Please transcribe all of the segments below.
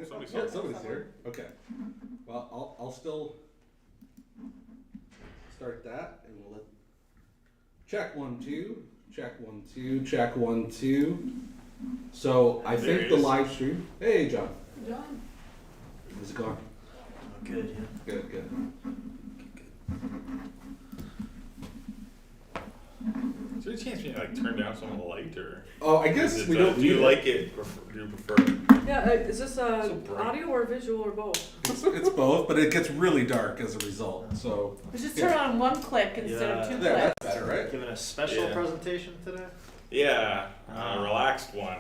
somebody's Yeah, here. somebody's here. Okay. Well, I'll still start that, and we'll let check 1 2, check 1 2, check 1 2. So I There think he the is. live stream. Hey, John. John. How's it going? Good, yeah. Good. Is there a chance we can turn down some of the light, or Oh, I guess is it, we don't do need you it. like it? Do you prefer? Yeah, is this So bright. audio or visual or both? It's both, but it gets really dark as a result. So We just Yeah. turn on one click instead of Yeah. two there, clicks. that's better, right? Giving a special Yeah. presentation today? Yeah, a relaxed one.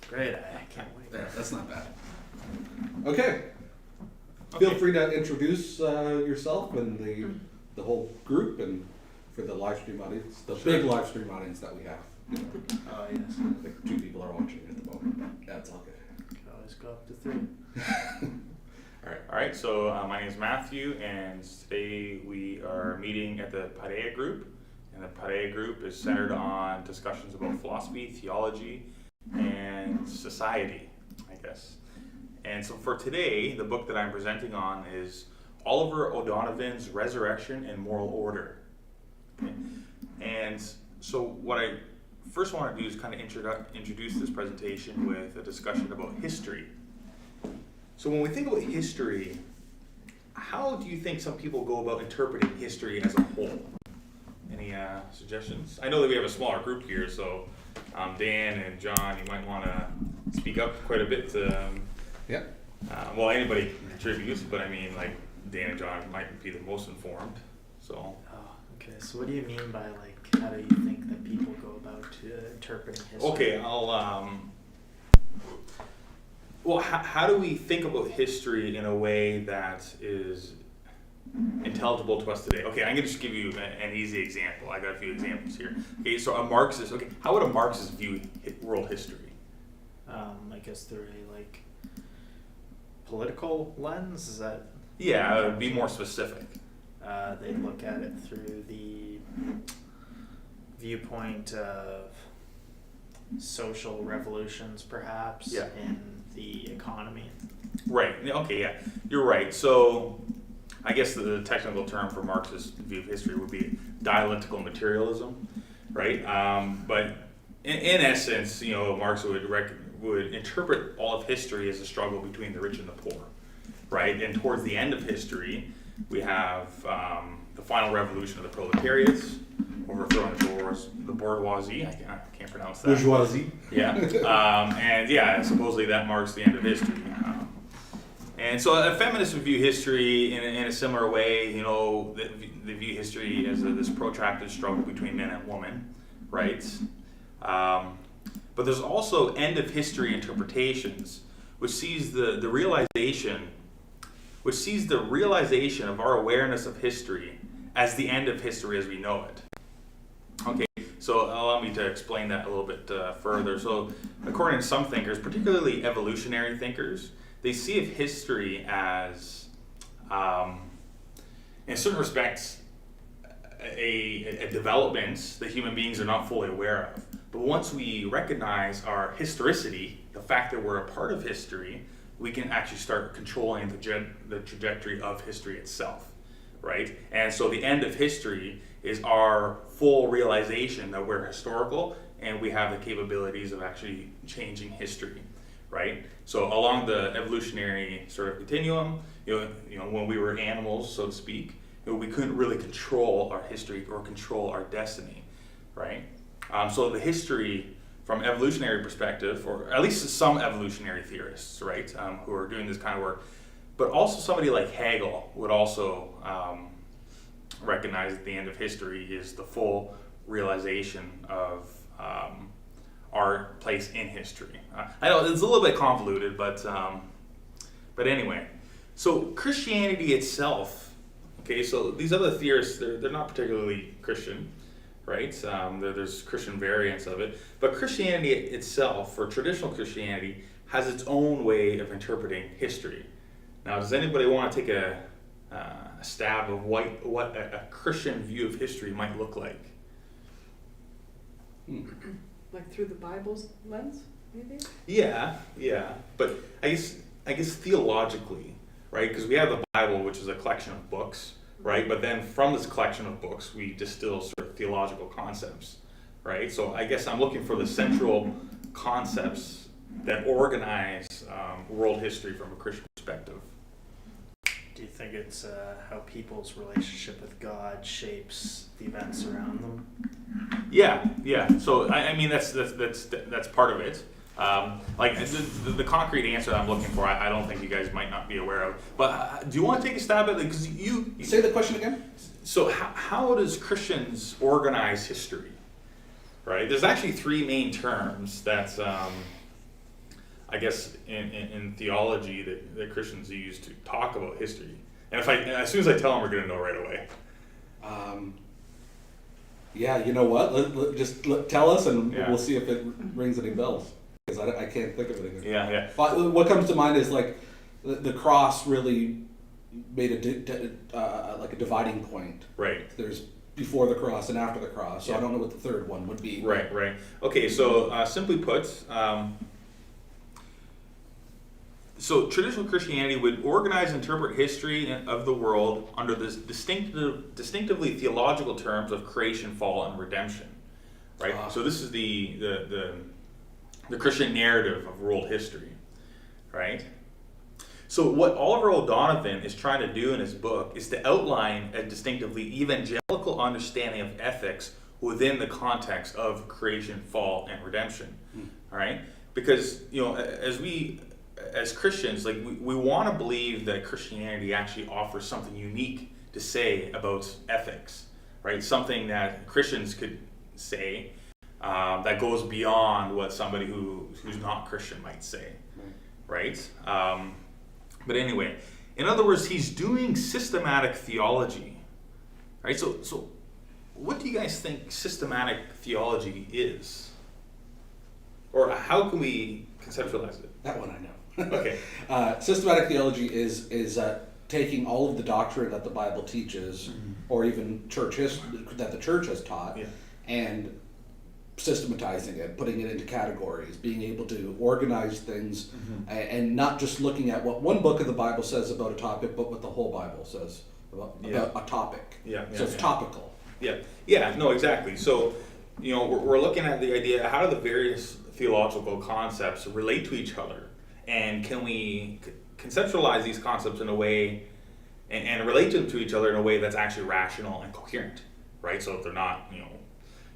Great, I can't wait. There, that's not bad. Okay. Feel Okay. free to introduce yourself and the whole group, and for the live stream audience, the big live stream audience that we have. You know, Oh, yes. like 2 people are watching at the moment, but that's all good. Can always go up to 3. All right. So my name is Matthew, and today we are meeting at the Paideia group, and the Paideia group is centered on discussions about philosophy, theology, and society, I guess. And so for today, the book that I'm presenting on is Oliver O'Donovan's Resurrection and Moral Order. Okay. And so what I first want to do is kind of introduce this presentation with a discussion about history. So when we think about history, how do you think some people go about interpreting history as a whole? Any suggestions? I know that we have a smaller group here, so Dan and John, you might want to speak up quite a bit. Yeah. Well, anybody can contribute, but I mean, like, Dan and John might be the most informed. So, Oh, okay. So what do you mean by, like, how do you think that people go about interpreting history? okay, well, how do we think about history in a way that is intelligible to us today? Okay, I'm going to just give you an easy example. I got a few examples here. Okay, so a Marxist, okay, how would a Marxist view world history? I guess through a, like, political lens? Is that... Yeah, it would be more specific. They look at it through the viewpoint of social revolutions, perhaps, Yeah. in the economy. Right, okay, yeah, you're right. So, I guess the technical term for Marxist view of history would be dialectical materialism, right? But in essence, you know, Marx would interpret all of history as a struggle between the rich and the poor, right? And towards the end of history, we have the final revolution of the proletariats, overthrowing the bourgeoisie. I can't pronounce that. Bourgeoisie. Yeah, and yeah, supposedly that marks the end of history. And so a feminist would view history in a similar way. You know, they view history as this protracted struggle between man and woman, right? But there's also end of history interpretations, which sees the realization of our awareness of history as the end of history as we know it. Okay, so allow me to explain that a little bit further. So according to some thinkers, particularly evolutionary thinkers, they see of history as, in certain respects, a development that human beings are not fully aware of. But once we recognize our historicity, the fact that we're a part of history, we can actually start controlling the trajectory of history itself, right? And so the end of history is our full realization that we're historical and we have the capabilities of actually changing history, right? So along the evolutionary sort of continuum, you know, when we were animals, so to speak, you know, we couldn't really control our history or control our destiny, right? So the history from evolutionary perspective, or at least some evolutionary theorists, right, who are doing this kind of work, but also somebody like Hegel would also recognize that the end of history is the full realization of our place in history. I know it's a little bit convoluted, but anyway. So Christianity itself, okay, so these other theorists, they're not particularly Christian, right? There's Christian variants of it, but Christianity itself, or traditional Christianity, has its own way of interpreting history. Now, does anybody want to take a stab of what a Christian view of history might look like? Like through the Bible's lens, maybe? Yeah, but I guess I guess theologically, right? Because we have the Bible, which is a collection of books, right? But then from this collection of books, we distill sort of theological concepts, right? So I guess I'm looking for the central concepts that organize world history from a Christian perspective. Do you think it's how people's relationship with God shapes the events around them? Yeah. So I mean that's part of it. Like the concrete answer I'm looking for, I don't think you guys might not be aware of. But do you want to take a stab at it? Because you Say the question again. So how does Christians organize history? Right. There's actually three main terms that's I guess in theology that Christians use to talk about history. And as soon as I tell them, we're going to know right away. Yeah, you know what? Just tell us, and Yeah. we'll see if it rings any bells. Because I can't think of anything. Yeah. But what comes to mind is like the cross really made like a dividing point. Right. There's before the cross and after the cross. So Yeah. I don't know what the third one would be. Right. Okay, so simply put, so traditional Christianity would organize and interpret history of the world under this distinctively theological terms of creation, fall, and redemption. Right. So this is the Christian narrative of world history. Right. So what Oliver O'Donovan is trying to do in his book is to outline a distinctively evangelical understanding of ethics within the context of creation, fall, and redemption. All right? Because, as Christians, like we want to believe that Christianity actually offers something unique to say about ethics, right? Something that Christians could say that goes beyond what somebody who's not Christian might say, right? But anyway, in other words, he's doing systematic theology, right? So what do you guys think systematic theology is? Or how can we conceptualize it? That one I know. Okay. Systematic theology is taking all of the doctrine that the Bible teaches, or even that the church has taught, and systematizing it, putting it into categories, being able to organize things, and not just looking at what one book of the Bible says about a topic, but what the whole Bible says about a topic. So it's topical. Yeah, no, exactly. So, we're looking at the idea, how do the various theological concepts relate to each other? And can we conceptualize these concepts in a way and relate them to each other in a way that's actually rational and coherent, right? So if they're not,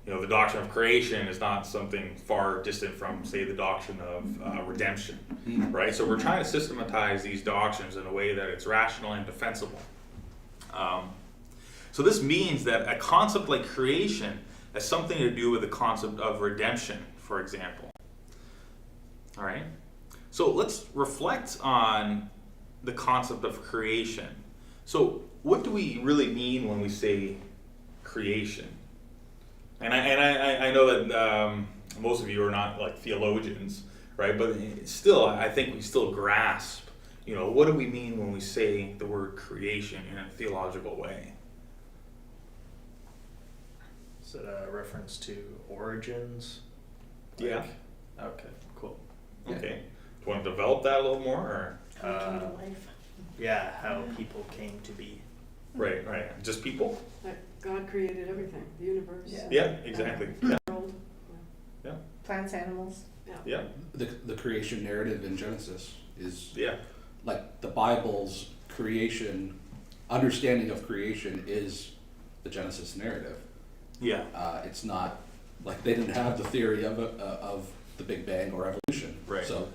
the doctrine of creation is not something far distant from, say, the doctrine of redemption, right? So we're trying to systematize these doctrines in a way that it's rational and defensible. So this means that a concept like creation has something to do with the concept of redemption, for example. All right? So let's reflect on the concept of creation. So what do we really mean when we say creation? And I know that most of you are not like theologians, right? But still, I think we still grasp, what do we mean when we say the word creation in a theological way? Is it a reference to origins? Yeah. Okay, cool. Okay. Do you want to develop that a little more? Or? How it came to life. Yeah, how people came to be. Right. Just people? That God created everything, the universe, Yeah, exactly. Yeah. the world. Plants, animals. Yeah. The creation narrative in Genesis is Yeah. like the Bible's creation, understanding of creation is the Genesis narrative. Yeah. It's not like they didn't have the theory of the Big Bang or evolution. Right. So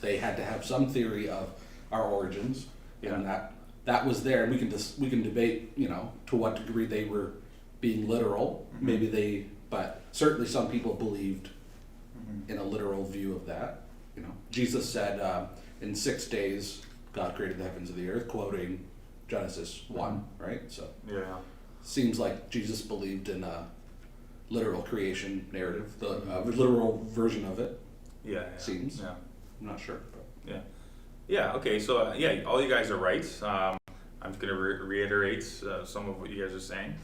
they had to have some theory of our origins, and Yeah. that was there. And we can debate, to what degree they were being literal. Maybe but certainly some people believed in a literal view of that. Jesus said, in 6 days God created the heavens and the earth, quoting Genesis 1, right? So Yeah. seems like Jesus believed in a literal creation narrative, the literal version of it. Yeah. Seems. Yeah. I'm not sure. But. Yeah. Okay. So all you guys are right. I'm just going to reiterate some of what you guys are saying.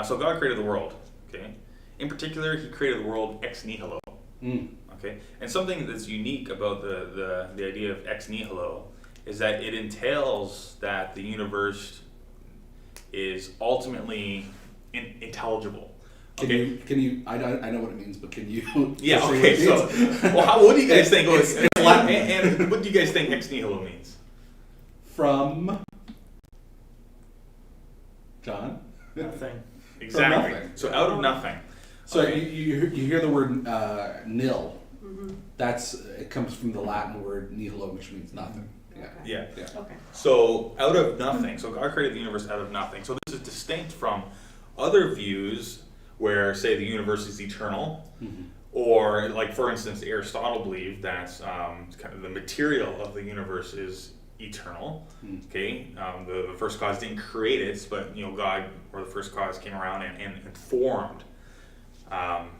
So God created the world. Okay. In particular, He created the world ex nihilo. Okay. And something that's unique about the idea of ex nihilo is that it entails that the universe is ultimately intelligible. Can you? I know what it means, but can you? Yeah. say Okay. what it So, means? well, what do you guys think? It's Latin. And what do you guys think ex nihilo means? From John. Nothing. Exactly. nothing. So out of nothing. So Okay. you hear the word nil. Mhm. It comes from the Latin word nihilo, which means nothing. Yeah. Okay. Yeah. Yeah. Okay. So out of nothing. So God created the universe out of nothing. So this is distinct from other views where, say, the universe is eternal, Mhm. or like, for instance, Aristotle believed that kind of the material of the universe is eternal. Mm. Okay, the first cause didn't create it, but God, or the first cause, came around and formed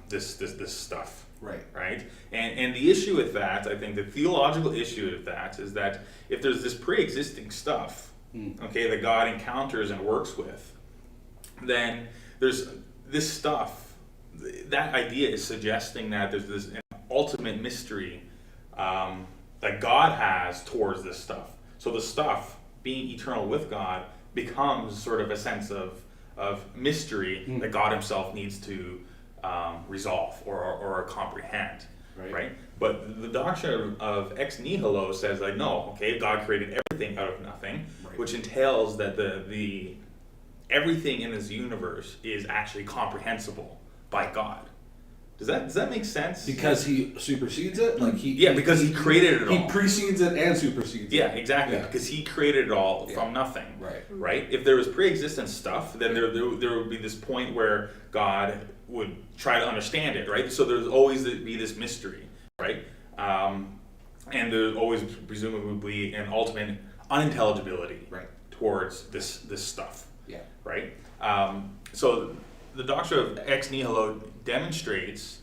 this stuff. Right. Right? And the issue with that, I think the theological issue with that is that if there's this pre-existing stuff, okay, that God encounters and works with, then there's this stuff, that idea is suggesting that there's this ultimate mystery that God has towards this stuff. So the stuff, being eternal with God, becomes sort of a sense of mystery that God himself needs to resolve or comprehend, right? But the doctrine of ex nihilo says, like, no, okay, God created everything out of nothing, Right. which entails that the everything in this universe is actually comprehensible by God. Does that make sense? Because he supersedes it, like because he created it all. He precedes it and supersedes it. Yeah, exactly. Yeah. Because he created it all Yeah. from nothing. Right. Right? If there was pre-existent stuff, then there would be this point where God would try to understand it, right? So there's always be this mystery, right? And there's always presumably an ultimate unintelligibility Right. towards this stuff, Yeah. right? So the doctrine of ex nihilo demonstrates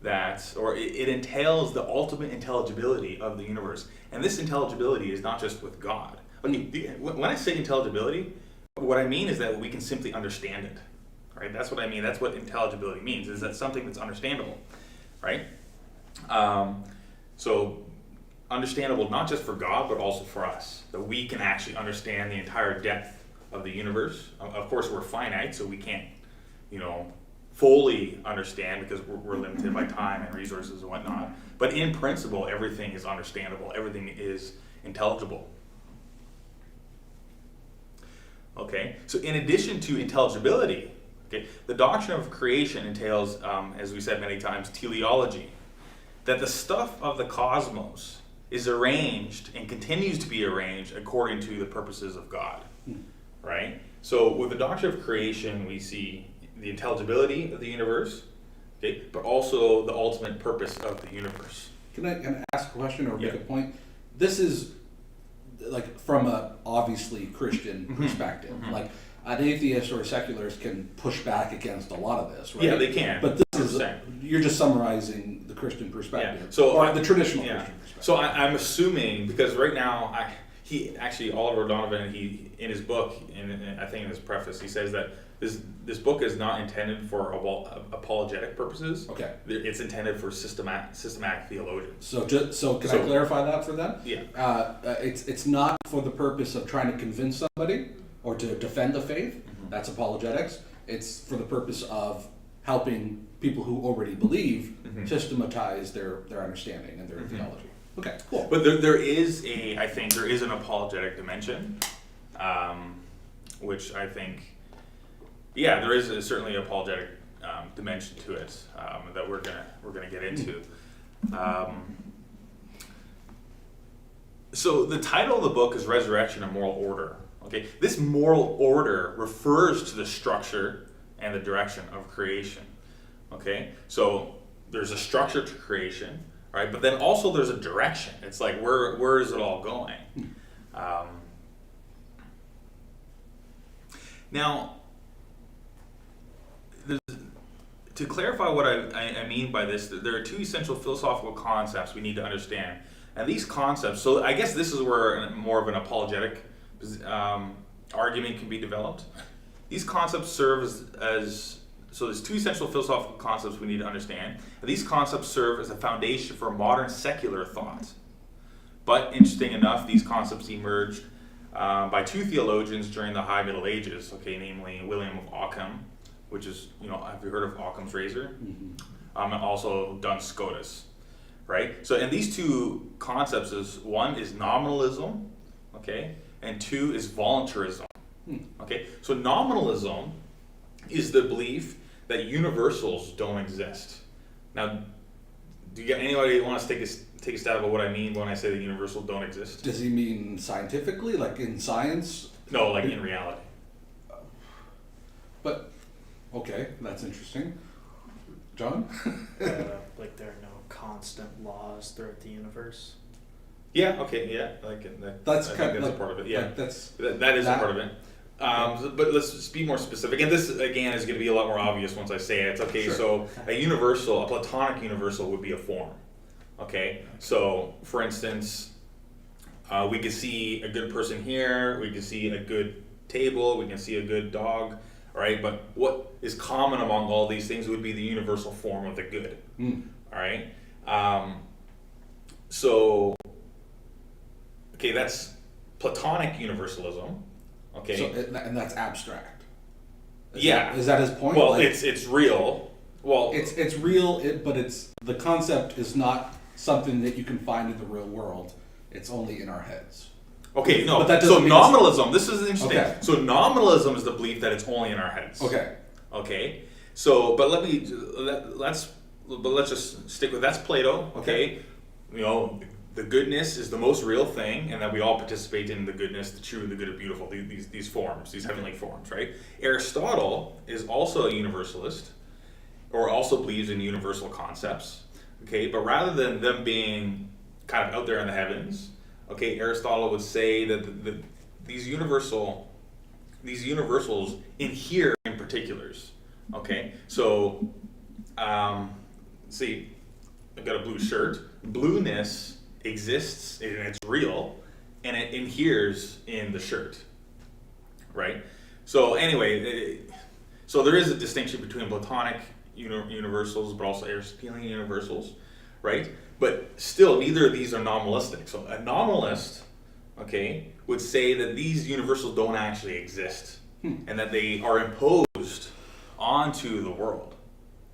that, or it entails the ultimate intelligibility of the universe. And this intelligibility is not just with God. Okay, when I say intelligibility, what I mean is that we can simply understand it, right? That's what I mean. That's what intelligibility means, is that something that's understandable, right? So understandable not just for God, but also for us, that we can actually understand the entire depth of the universe. Of course, we're finite, so we can't, fully understand because we're limited by time and resources and whatnot. But in principle, everything is understandable. Everything is intelligible. Okay, so in addition to intelligibility, okay, the doctrine of creation entails, as we said many times, teleology, that the stuff of the cosmos is arranged and continues to be arranged according to the purposes of God, right? So with the doctrine of creation, we see the intelligibility of the universe, okay, but also the ultimate purpose of the universe. Can I ask a question or make Yeah. a point? This is like from a obviously Christian Mm-hmm. perspective. Like an atheist or a secularist can push back against a lot of this, right? Yeah, they can. But this is 100%. you're just summarizing the Christian perspective, Yeah. So or the traditional Yeah. Christian perspective. So I'm assuming, because right now, Oliver Donovan, in his book, and I think in his preface, he says that this book is not intended for apologetic purposes. Okay. It's intended for systematic theologians. So can I So- clarify that for them? Yeah. It's not for the purpose of trying to convince somebody or to defend the faith. Mm-hmm. That's apologetics. It's for the purpose of helping people who already believe systematize their understanding and their theology. Okay, cool. But I think there is an apologetic dimension, which I think, there is certainly an apologetic dimension to it that we're gonna get into. So the title of the book is Resurrection and Moral Order. Okay, this moral order refers to the structure and the direction of creation. Okay, so there's a structure to creation, right? But then also there's a direction. It's like where is it all going? Now, to clarify what I mean by this, there are two essential philosophical concepts we need to understand. And these concepts, so I guess this is where more of an apologetic argument can be developed. These concepts serve so there's two essential philosophical concepts we need to understand. And these concepts serve as a foundation for modern secular thought. But interesting enough, these concepts emerged by two theologians during the High Middle Ages, okay, namely William of Ockham, which is, have you heard of Occam's razor? And also Duns Scotus, right? So, and these two concepts is, one is nominalism, okay, and two is voluntarism, okay? So nominalism is the belief that universals don't exist. Now, do you get anybody want to take a stab at what I mean when I say that universals don't exist? Does he mean scientifically, like in science? No, like in reality. But, okay, that's interesting. John? Like there are no constant laws throughout the universe. Yeah. Okay. Yeah. That's I kind think of that's a part of it. Yeah. Like that's That is a part of it. But let's just be more specific. And this, again, is going to be a lot more obvious once I say it. Okay, Sure. so a Platonic universal would be a form. Okay, so for instance, we could see a good person here, we could see a good table, we can see a good dog, right? But what is common among all these things would be the universal form of the good. All right? So, okay, that's Platonic universalism. Okay. so, and that's abstract. Is Is that his point? Well, Like, it's real. Well, it's real, but it's the concept is not something that you can find in the real world. It's only in our heads. okay, no. But that So doesn't mean nominalism. This is interesting. Okay. So nominalism is the belief that it's only in our heads. Okay. Okay. So, but let's just stick with that's Plato. Okay. The goodness is the most real thing, and that we all participate in the goodness, the true, the good, and beautiful. These forms, these heavenly forms, right? Aristotle is also a universalist, or also believes in universal concepts. Okay, but rather than them being kind of out there in the heavens, okay, Aristotle would say that these universals inhere in particulars. Okay, so see, I've got a blue shirt. Blueness exists and it's real, and it inheres in the shirt, right? So anyway, so there is a distinction between Platonic universals but also Aristotelian universals, right? But still, neither of these are nominalistic. So a nominalist, okay, would say that these universals don't actually exist and that they are imposed onto the world,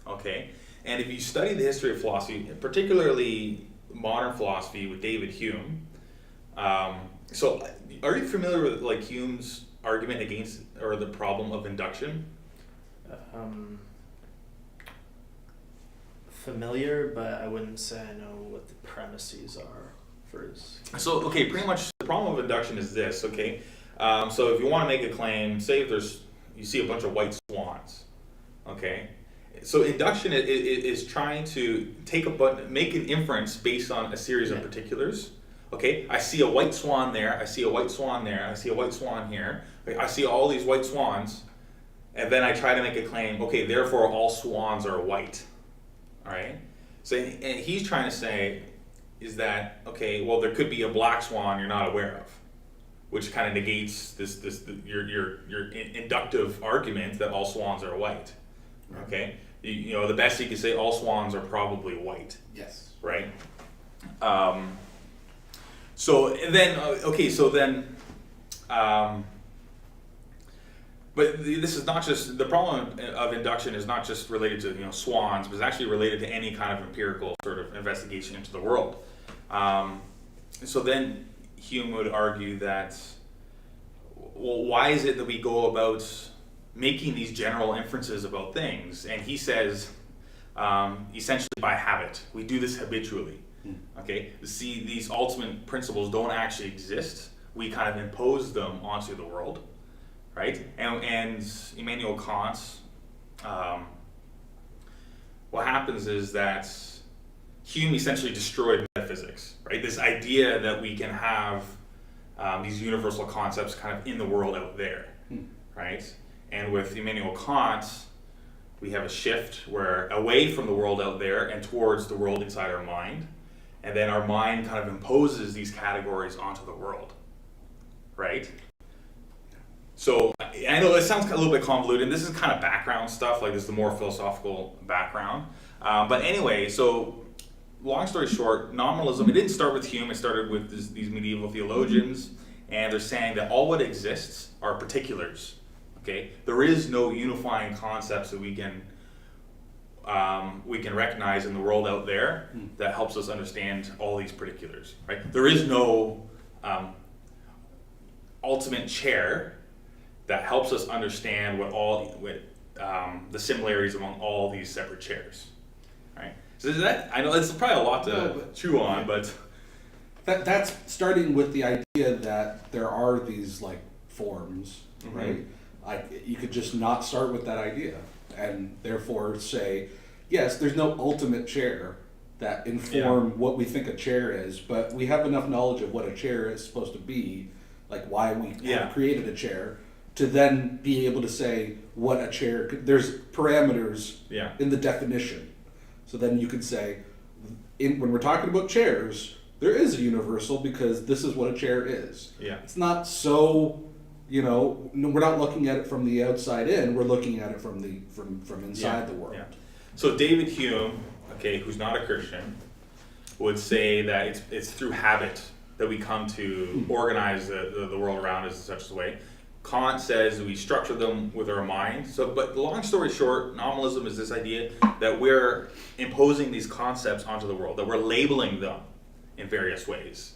okay? And if you study the history of philosophy, particularly modern philosophy with David Hume, so are you familiar with like Hume's argument against or the problem of induction? Familiar, but I wouldn't say I know what the premises are for his. So, okay, pretty much the problem of induction is this, okay? So if you want to make a claim, say if you see a bunch of white swans, okay? So induction is trying to make an inference based on a series of particulars. Okay, I see a white swan there, I see a white swan there, I see a white swan here, I see all these white swans, and then I try to make a claim, okay, therefore all swans are white. All right? So and he's trying to say is that, okay, well, there could be a black swan you're not aware of, which kind of negates your inductive argument that all swans are white. Okay, the best you can say, all swans are probably white. Yes. Right. So then, but this is not just the problem of induction is not just related to swans, but it's actually related to any kind of empirical sort of investigation into the world. So then Hume would argue that, well, why is it that we go about making these general inferences about things? And he says, essentially by habit. We do this habitually. Okay? See, these ultimate principles don't actually exist. We kind of impose them onto the world. Right? And Immanuel Kant, what happens is that Hume essentially destroyed metaphysics. Right? This idea that we can have these universal concepts kind of in the world out there. Right? And with Immanuel Kant, we have a shift where away from the world out there and towards the world inside our mind. And then our mind kind of imposes these categories onto the world. Right? So I know it sounds a little bit convoluted, and this is kind of background stuff, like this is the more philosophical background. But anyway, so long story short, nominalism, it didn't start with Hume, it started with these medieval theologians, and they're saying that all what exists are particulars. Okay? There is no unifying concepts that we can recognize in the world out there that helps us understand all these particulars. Right? There is no ultimate chair that helps us understand the similarities among all these separate chairs. Right? So I know it's probably a lot to chew on, but That's starting with the idea that there are these like forms, right? Like you could just not start with that idea, and therefore say, yes, there's no ultimate chair that inform what we think a chair is, but we have enough knowledge of what a chair is supposed to be, like why we have created a chair, to then be able to say what a chair. There's parameters in the definition, so then you could say, when we're talking about chairs, there is a universal because this is what a chair is. Yeah. It's not so, we're not looking at it from the outside in. We're looking at it from inside the world. Yeah. So David Hume, who's not a Christian, would say that it's through habit that we come to organize the world around us in such a way. Kant says we structure them with our mind. But long story short, nominalism is this idea that we're imposing these concepts onto the world, that we're labeling them in various ways,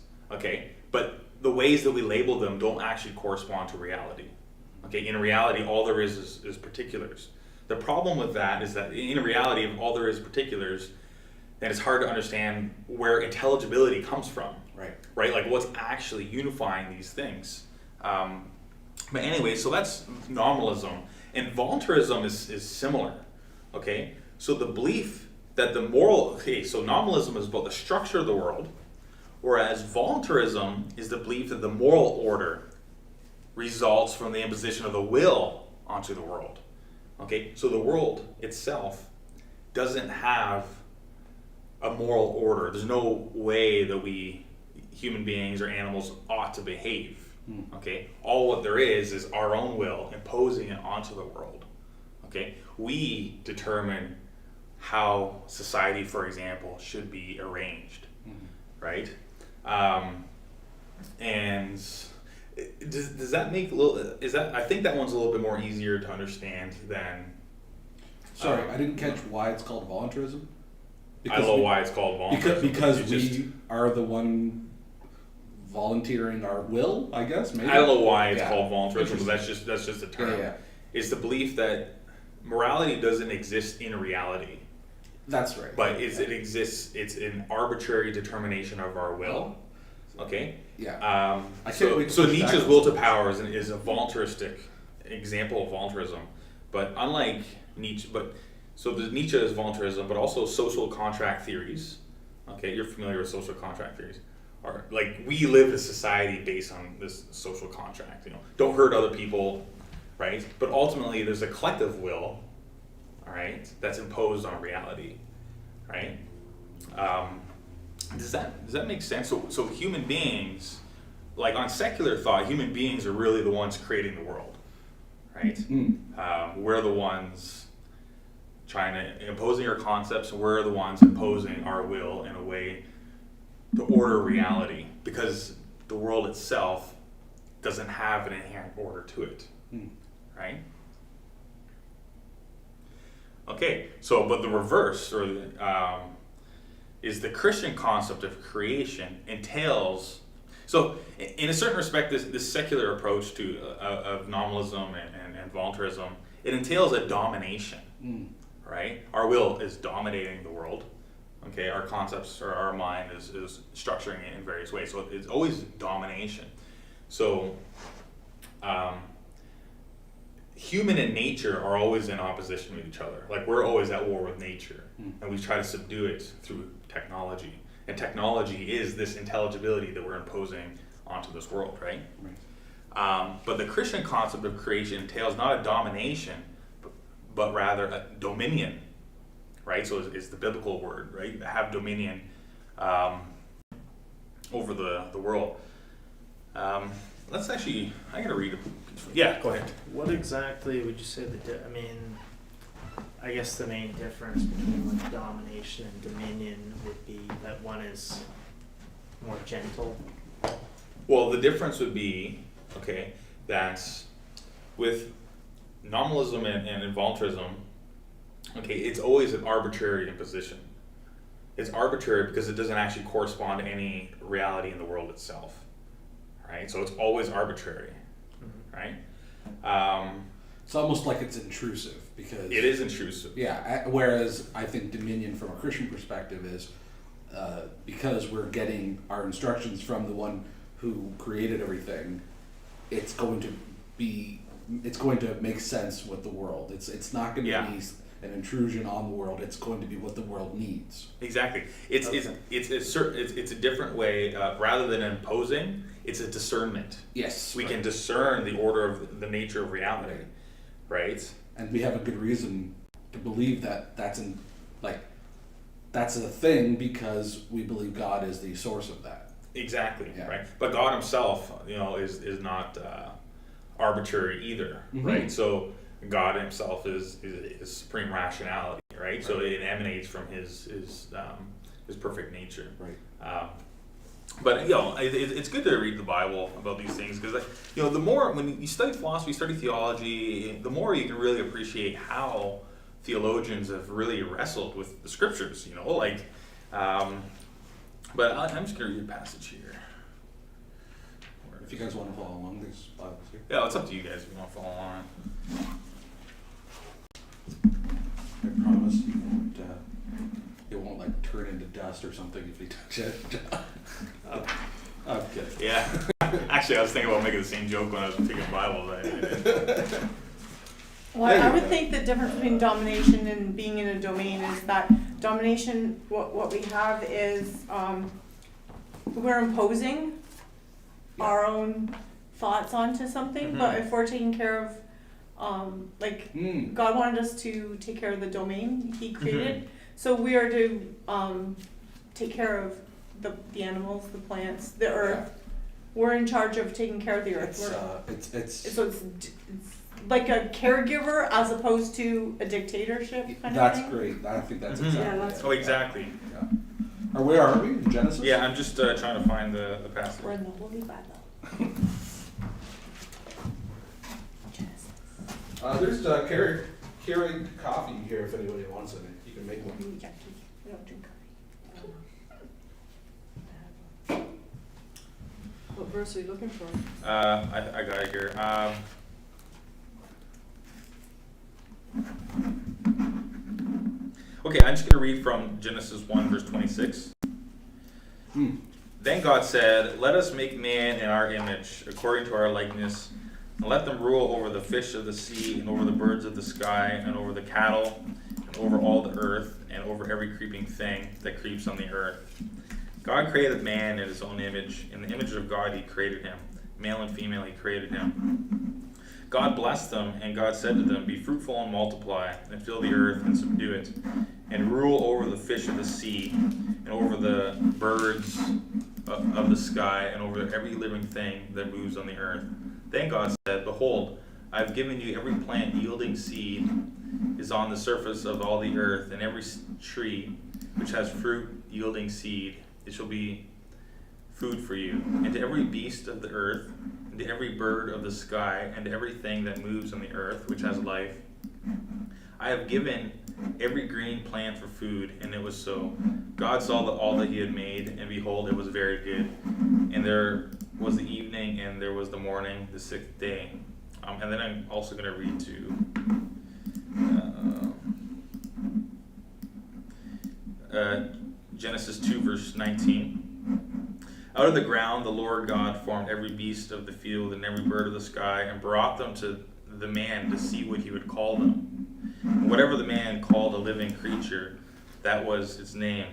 but the ways that we label them don't actually correspond to reality. In reality, all there is particulars. The problem with that is that in reality, if all there is particulars, then it's hard to understand where intelligibility comes from. Right? Like what's actually unifying these things. But anyway, so that's nominalism, and voluntarism is similar. So the belief that the moral. So nominalism is about the structure of the world. Whereas voluntarism is the belief that the moral order results from the imposition of the will onto the world. So the world itself doesn't have a moral order. There's no way that we, human beings or animals, ought to behave. All what there is our own will imposing it onto the world. We determine how society, for example, should be arranged. Right? And does that make I think that one's a little bit more easier to understand than. Sorry, I didn't catch why it's called voluntarism. I don't know why it's called voluntarism. Because we are the one volunteering our will, I guess. Maybe. I don't know why it's called voluntarism, but that's just a term. Yeah. It's the belief that morality doesn't exist in reality. That's right. But it exists. It's an arbitrary determination of our will. Yeah. So Nietzsche's will to power is a voluntaristic example of voluntarism, but unlike Nietzsche, Nietzsche is voluntarism, but also social contract theories. You're familiar with social contract theories. Are like we live in a society based on this social contract. Don't hurt other people, right? But ultimately, there's a collective will. All right, that's imposed on reality, right? Does that make sense? So human beings, like on secular thought, human beings are really the ones creating the world, right? We're the ones imposing our concepts, and we're the ones imposing our will in a way to order reality, because the world itself doesn't have an inherent order to it, right? But the reverse, is the Christian concept of creation entails. So, in a certain respect, this secular approach to of nominalism and voluntarism, it entails a domination, right? Our will is dominating the world. Our concepts or our mind is structuring it in various ways. So it's always domination. So, human and nature are always in opposition with each other. Like we're always at war with nature, and we try to subdue it through technology. And technology is this intelligibility that we're imposing onto this world, right? But the Christian concept of creation entails not a domination, but rather a dominion, right? So it's the biblical word, right? Have dominion over the world. Let's actually, I'm going to read it. Yeah, go ahead. What exactly would you say I guess the main difference between like domination and dominion would be that one is more gentle. Well, the difference would be, okay, that with nominalism and voluntarism, okay, it's always an arbitrary imposition. It's arbitrary because it doesn't actually correspond to any reality in the world itself, right? So it's always arbitrary, right? It's almost like it's intrusive because It is intrusive. Yeah. Whereas I think dominion, from a Christian perspective, is because we're getting our instructions from the one who created everything. It's going to make sense with the world. It's not going to Yeah. be an intrusion on the world. It's going to be what the world needs. Exactly. It's a different way. Rather than imposing, it's a discernment. Yes. We can discern the order of the nature of reality, right? And we have a good reason to believe that that's a thing because we believe God is the source of that. Exactly, Yeah. right? But God Himself, is not arbitrary either, Mhm. right? So God Himself is supreme rationality, right? So it emanates from His perfect nature. Right. But it's good to read the Bible about these things because the more when you study philosophy, study theology, the more you can really appreciate how theologians have really wrestled with the scriptures. But I'm just gonna read a passage here. If you guys want to follow along, these Bibles here. Yeah, it's up to you guys if you want to follow along. I promise it won't like turn into dust or something if you touch it. I'm kidding. Yeah. Actually, I was thinking about making the same joke when I was picking Bibles. Well, I would think the difference between domination and being in a domain is that domination, what we have is, we're imposing our own thoughts onto something, but if we're taking care of, God wanted us to take care of the domain He created, so we are to take care of the animals, the plants, the earth. We're in charge of taking care of the earth. So it's like a caregiver as opposed to a dictatorship kind of thing. That's great. I think that's Mhm. exactly. Yeah, that's it. Oh, exactly. Yeah. Or where are we? In Genesis? Yeah, I'm just trying to find the passage. We're in the Holy Bible. Genesis. There's Keurig coffee here if anybody wants it. You can make one. Yucky. We don't drink coffee. What verse are you looking for? I got it here. Okay, I'm just going to read from Genesis 1, verse 26. Then God said, "Let us make man in our image, according to our likeness, and let them rule over the fish of the sea, and over the birds of the sky, and over the cattle, and over all the earth, and over every creeping thing that creeps on the earth." God created man in His own image. In the image of God He created him. Male and female He created him. God blessed them, and God said to them, "Be fruitful and multiply, and fill the earth and subdue it, and rule over the fish of the sea, and over the birds of the sky, and over every living thing that moves on the earth." Then God said, "Behold, I have given you every plant yielding seed is on the surface of all the earth, and every tree which has fruit yielding seed, it shall be food for you. And to every beast of the earth, and to every bird of the sky, and to everything that moves on the earth, which has life, I have given every green plant for food." And it was so. God saw all that He had made, and behold, it was very good. And there was the evening, and there was the morning, the sixth day. And then I'm also going to read to Genesis 2, verse 19. "Out of the ground the Lord God formed every beast of the field and every bird of the sky, and brought them to the man to see what he would call them. And whatever the man called a living creature, that was its name.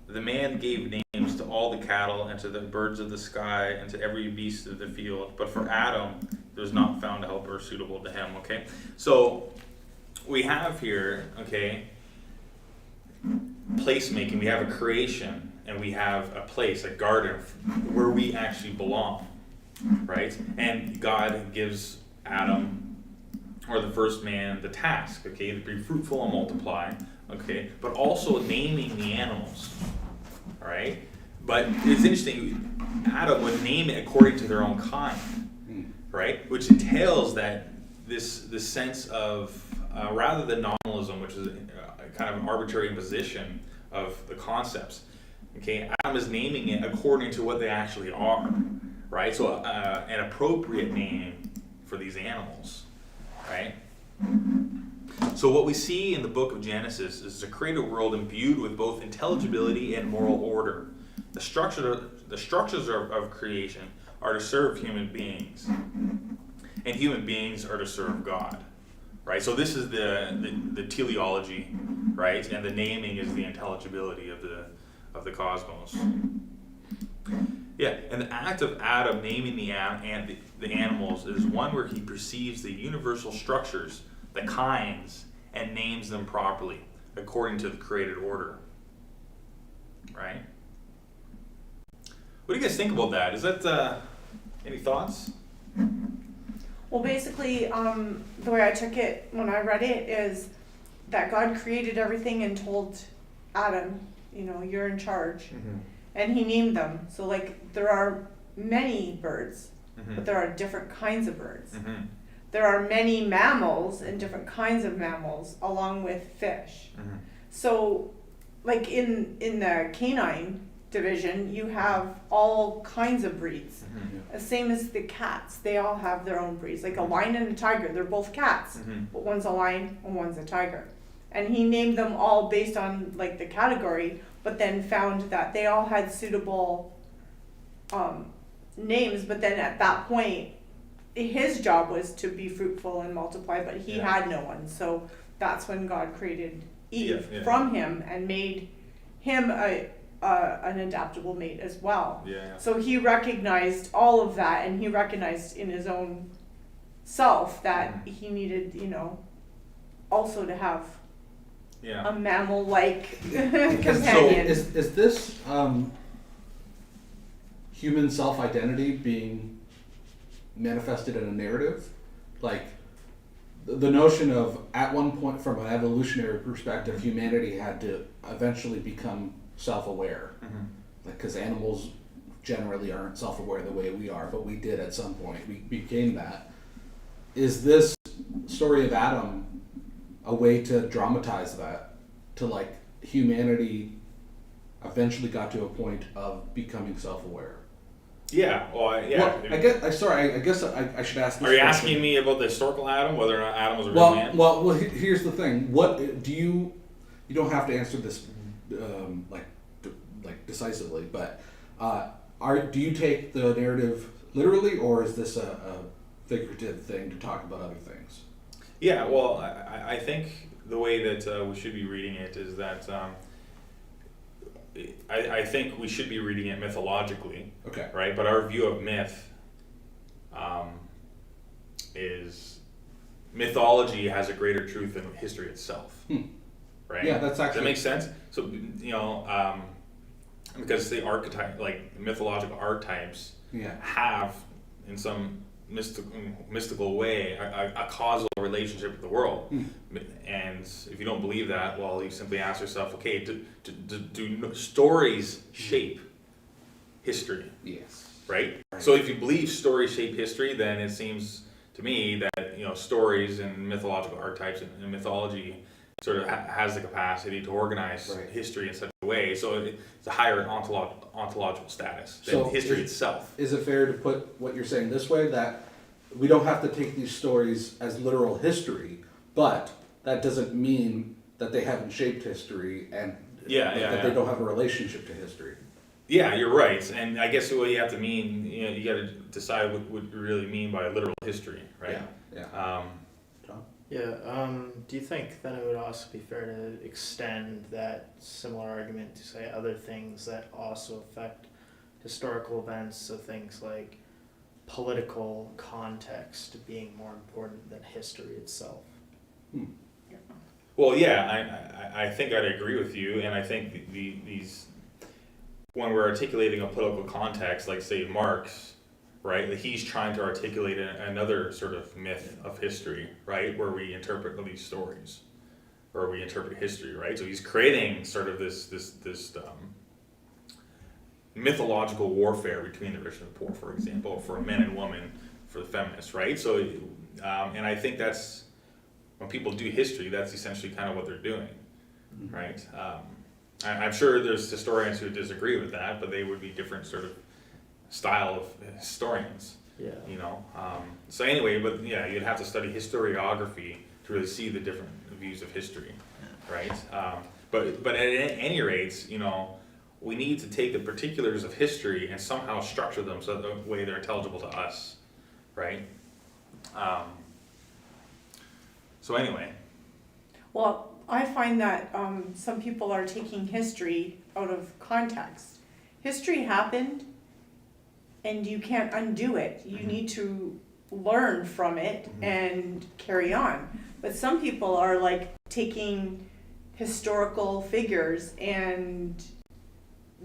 The man gave names to all the cattle, and to the birds of the sky, and to every beast of the field. But for Adam there was not found a helper suitable to him." Okay, so we have here, okay, placemaking. We have a creation, and we have a place, a garden, where we actually belong, right? And God gives Adam, or the first man the task, okay, to be fruitful and multiply, okay, but also naming the animals, all right? But it's interesting, Adam would name it according to their own kind, right? Which entails that this sense of, rather than nominalism, which is a kind of arbitrary imposition of the concepts, okay, Adam is naming it according to what they actually are, right? So an appropriate name for these animals, right? So what we see in the book of Genesis is a created world imbued with both intelligibility and moral order. The structures of creation are to serve human beings, and human beings are to serve God, right? So this is the teleology, right? And the naming is the intelligibility of the cosmos. Yeah, and the act of Adam naming the animals is one where he perceives the universal structures, the kinds, and names them properly according to the created order, right? What do you guys think about that? Is that any thoughts? Well, basically, the way I took it when I read it is that God created everything and told Adam, you're in charge. Mm-hmm. And he named them. So, like, there are many birds, Mm-hmm. but there are different kinds of birds. Mm-hmm. There are many mammals and different kinds of mammals, along with fish. Mm-hmm. So, like, in the canine division, you have all kinds of breeds. Mm-hmm. Same as the cats, they all have their own breeds. Like a lion and a tiger, they're both cats, Mm-hmm. but one's a lion and one's a tiger. And he named them all based on like the category, but then found that they all had suitable names. But then at that point, his job was to be fruitful and multiply, but he had no one. So that's when God created Eve from him and made him an adaptable mate as well. Yeah. So he recognized all of that, and he recognized in his own self that he needed, also to have a mammal-like companion. So is this human self-identity being manifested in a narrative? Like the notion of, at one point, from an evolutionary perspective, humanity had to eventually become self-aware. Mm-hmm. Like, because animals generally aren't self-aware the way we are, but we did at some point. We became that. Is this story of Adam a way to dramatize that? To, like, humanity eventually got to a point of becoming self-aware? Yeah. Well, yeah. Well, I guess I should ask this Are you question. asking me about the historical Adam, whether or not Adam was a real man? Well, here's the thing. What do you don't have to answer this like decisively, but do you take the narrative literally, or is this a figurative thing to talk about other things? Yeah, well, I think the way that we should be reading it is that I think we should be reading it mythologically. Okay. Right, but our view of myth is mythology has a greater truth than history itself. Right? Yeah, that's actually... Does that make sense? So, because the archetype, like mythological archetypes, have in some mystical way a causal relationship with the world. And if you don't believe that, well, you simply ask yourself, okay, do stories shape history? Yes. Right? So if you believe stories shape history, then it seems to me that stories and mythological archetypes and mythology sort of has the capacity to organize history in such a way, so it's a higher ontological status than history itself. Is it fair to put what you're saying this way, that we don't have to take these stories as literal history, but that doesn't mean that they haven't shaped history and that they don't have a relationship to history? Yeah, you're right, and I guess what you have to mean, you got to decide what you really mean by literal history, right? Yeah. Do you think then it would also be fair to extend that similar argument to say other things that also affect historical events, so things like political context being more important than history itself? Well, yeah, I think I'd agree with you, and I think these when we're articulating a political context, like say Marx, right? That he's trying to articulate another sort of myth of history, right? Where we interpret these stories, or we interpret history, right? So he's creating sort of this mythological warfare between the rich and the poor, for example, for men and women, for the feminists, right? So, and I think that's, when people do history, that's essentially kind of what they're doing, right? I'm sure there's historians who disagree with that, but they would be different sort of style of historians, Yeah. you know? So anyway, but yeah, you'd have to study historiography to really see the different views of history, right? But at any rate, you know, we need to take the particulars of history and somehow structure them so the way they're intelligible to us, right? So anyway, Well, I find that some people are taking history out of context. History happened, and you can't undo it. You need to learn from it and carry on. But some people are like taking historical figures and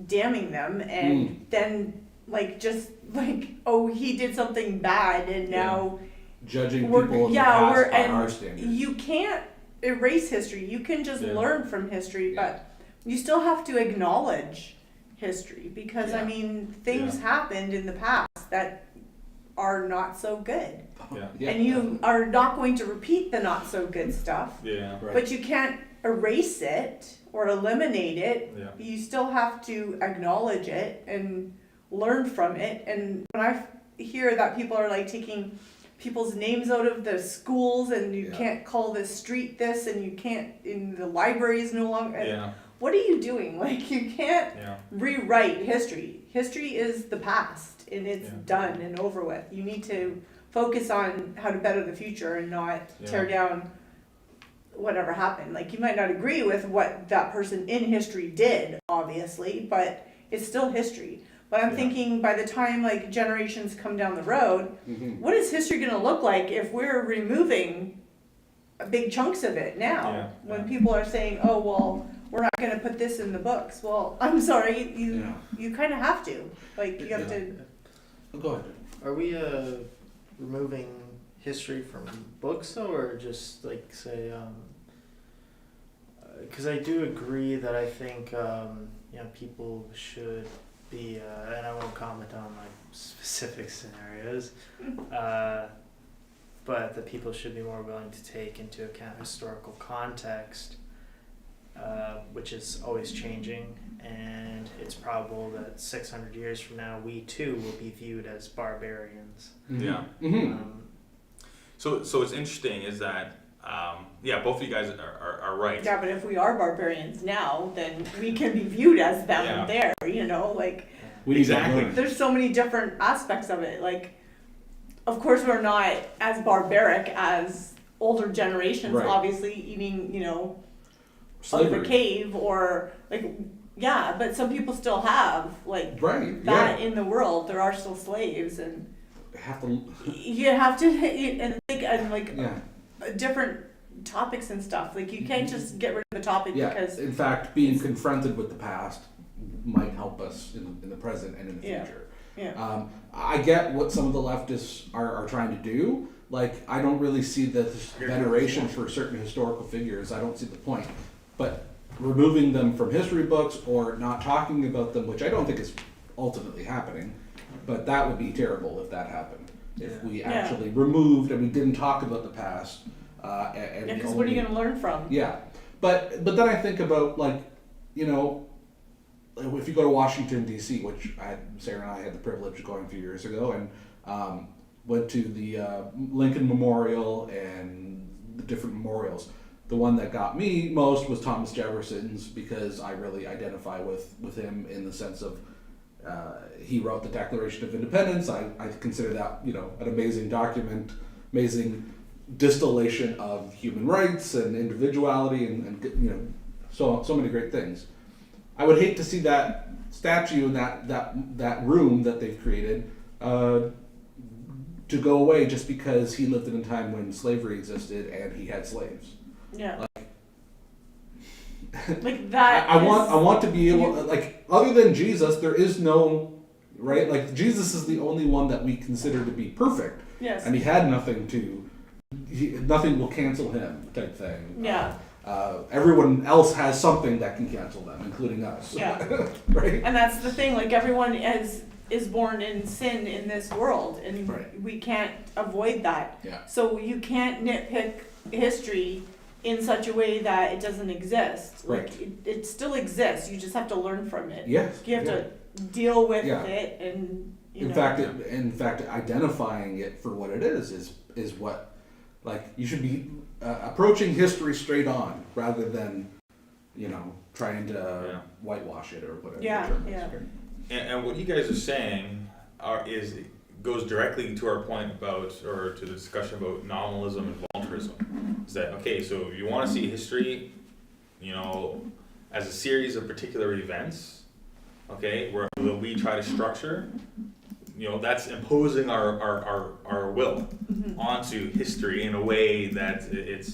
damning them, and then like just like, oh, he did something bad, and now Judging people we're in the past by and our standards. you can't erase history. You can just Yeah. learn from history, Yeah. but you still have to acknowledge history, because I Yeah. mean things happened in the past that are not so good, yeah, and you are not going to repeat the not so good stuff, yeah, Right. but you can't erase it or eliminate it. yeah, You still have to acknowledge it and learn from it. And when I hear that people are like taking people's names out of the schools, and you Yeah. can't call this street this, and you can't, in the libraries no longer, yeah, what are you doing? Like, you can't yeah, rewrite history. History is the past, and it's Yeah. done and over with. You need to focus on how to better the future and not tear down whatever happened. Like, you might not agree with what that person in history did, obviously, but it's still history. But I'm Yeah. thinking, by the time like generations come down the road, Mhm. what is history going to look like if we're removing big chunks of it now? Yeah, When yeah. people are saying, "Oh, well, we're not going to put this in the books." Well, I'm sorry, Yeah. you kind of have to. Like, you have Yeah. to. Oh, go ahead. Are we removing history from books though, or just like say? Because I do agree that I think you know, people should be, and I won't comment on like specific scenarios, but that people should be more willing to take into account historical context, which is always changing, and it's probable that 600 years from now we too will be viewed as barbarians. yeah. Mm-hmm. So it's interesting is that, yeah, both of you guys are right. Yeah, but if we are barbarians now, then we can be viewed as them Yeah. there. You know, like. We need to Exactly. learn. There's so many different aspects of it. Like, of course, we're not as barbaric as older generations, Right. obviously, eating, you know, out of Slavery. a cave, or like, yeah, but some people still have like Right. that Yeah. in the world. There are still slaves, and Have to. you have to, and like Yeah. different topics and stuff. Like, you can't just get rid of a topic Yeah. because In fact, being confronted with the past might help us in the present and in the Yeah. future. yeah. I get what some of the leftists are trying to do. Like, I don't really see the veneration for certain historical figures. I don't see the point. But removing them from history books or not talking about them, which I don't think is ultimately happening, but that would be terrible if that happened. If we Yeah. actually removed and we didn't talk about the past. And Because we what are you only- going to learn from? Yeah, but then I think about, like, you know, if you go to Washington D.C., which Sarah and I had the privilege of going a few years ago, and went to the Lincoln Memorial and the different memorials. The one that got me most was Thomas Jefferson's, because I really identify with him in the sense of he wrote the Declaration of Independence. I consider that, you know, an amazing document, amazing distillation of human rights and individuality and you know, so many great things. I would hate to see that statue in that room that they've created to go away just because he lived in a time when slavery existed and he had slaves. Yeah. Like that. I want to be able, like, other than Jesus, there is no right? Like Jesus is the only one that we consider to be perfect, Yes. and he had nothing nothing will cancel him type thing. Yeah. Everyone else has something that can cancel them, including us. Yeah. Right? And that's the thing, like everyone is born in sin in this world, and Right. we can't avoid that. Yeah. So you can't nitpick history in such a way that it doesn't exist. Like Right. it still exists. You just have to learn from it. Yes. You have yeah. to deal with Yeah. it, and you In know. fact, identifying it for what it is what, like, you should be approaching history straight on rather than, trying to whitewash it or whatever. Yeah, the term is. yeah. And what you guys are saying goes directly to our point about, or to the discussion about nominalism and voluntarism. Is that, okay, so if you want to see history, as a series of particular events, okay, where we try to structure, that's imposing our will onto history in a way that it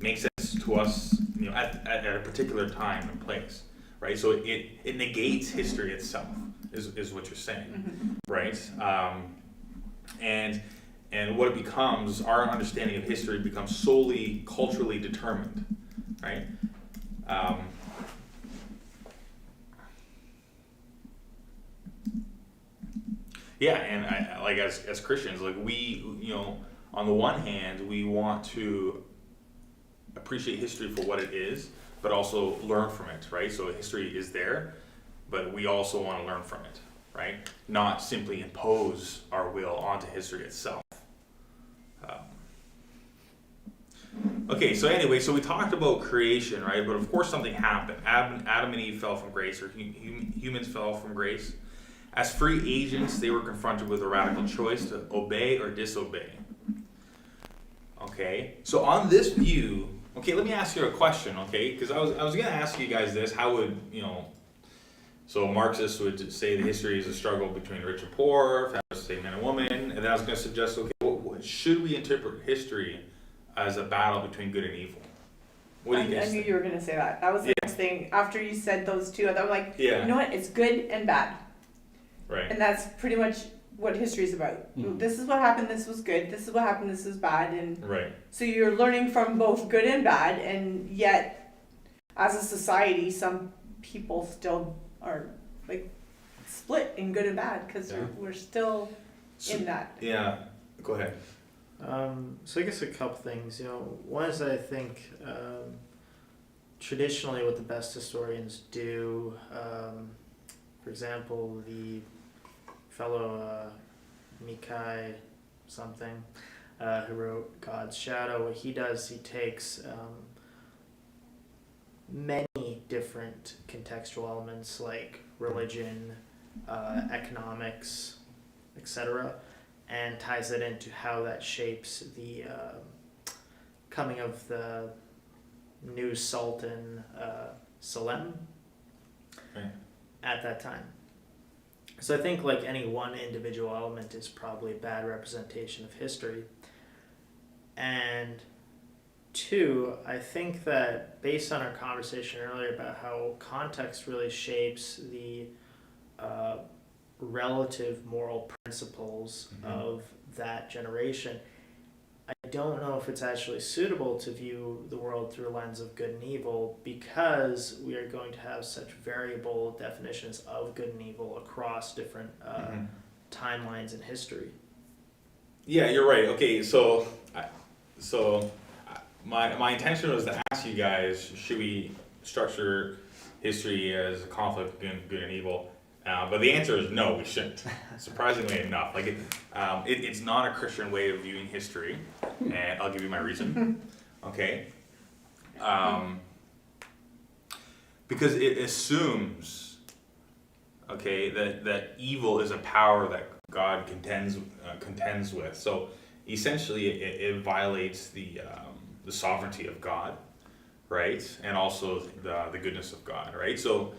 makes sense to us, at a particular time and place, right? So it negates history itself, is what you're saying, right? And what it becomes, our understanding of history becomes solely culturally determined, right? Yeah, and I like as Christians, like we, on the one hand, we want to appreciate history for what it is, but also learn from it, right? So history is there, but we also want to learn from it, right? Not simply impose our will onto history itself. Okay, so anyway, so we talked about creation, right? But of course something happened. Adam and Eve fell from grace, or humans fell from grace. As free agents, they were confronted with a radical choice to obey or disobey. Okay, so on this view, okay, let me ask you a question, okay? Because I was going to ask you guys this: how would so Marxists would say the history is a struggle between rich and poor, feminists say man and woman, and then I was going to suggest, okay, should we interpret history as a battle between good and evil? What do you guys I knew think? you were gonna say that. That was the next thing. After you said those two, I was like, Yeah. you know what? It's good and bad. Right. And that's pretty much what history is about. This is what happened, this was good, this is what happened, this is bad, and Right. so you're learning from both good and bad, and yet as a society some people still are like split in good and bad because Yeah. we're still in that. Yeah. Go ahead. So I guess a couple things. One is that I think traditionally what the best historians do, for example, the fellow Mikai something, who wrote God's Shadow, what he does, he takes many different contextual elements like religion, economics, etc., and ties it into how that shapes the coming of the new Sultan Salem at that time. So I think like any one individual element is probably a bad representation of history. And two, I think that based on our conversation earlier about how context really shapes the relative moral principles of that generation, I don't know if it's actually suitable to view the world through a lens of good and evil, because we are going to have such variable definitions of good and evil across different timelines in history. Yeah, you're right. Okay, so my intention was to ask you guys, should we structure history as a conflict between good and evil? But the answer is no, we shouldn't. Surprisingly enough, like it's not a Christian way of viewing history, and I'll give you my reason. Okay, because it assumes, okay, that evil is a power that God contends with. So essentially, it violates the sovereignty of God, right, and also the goodness of God, right. So.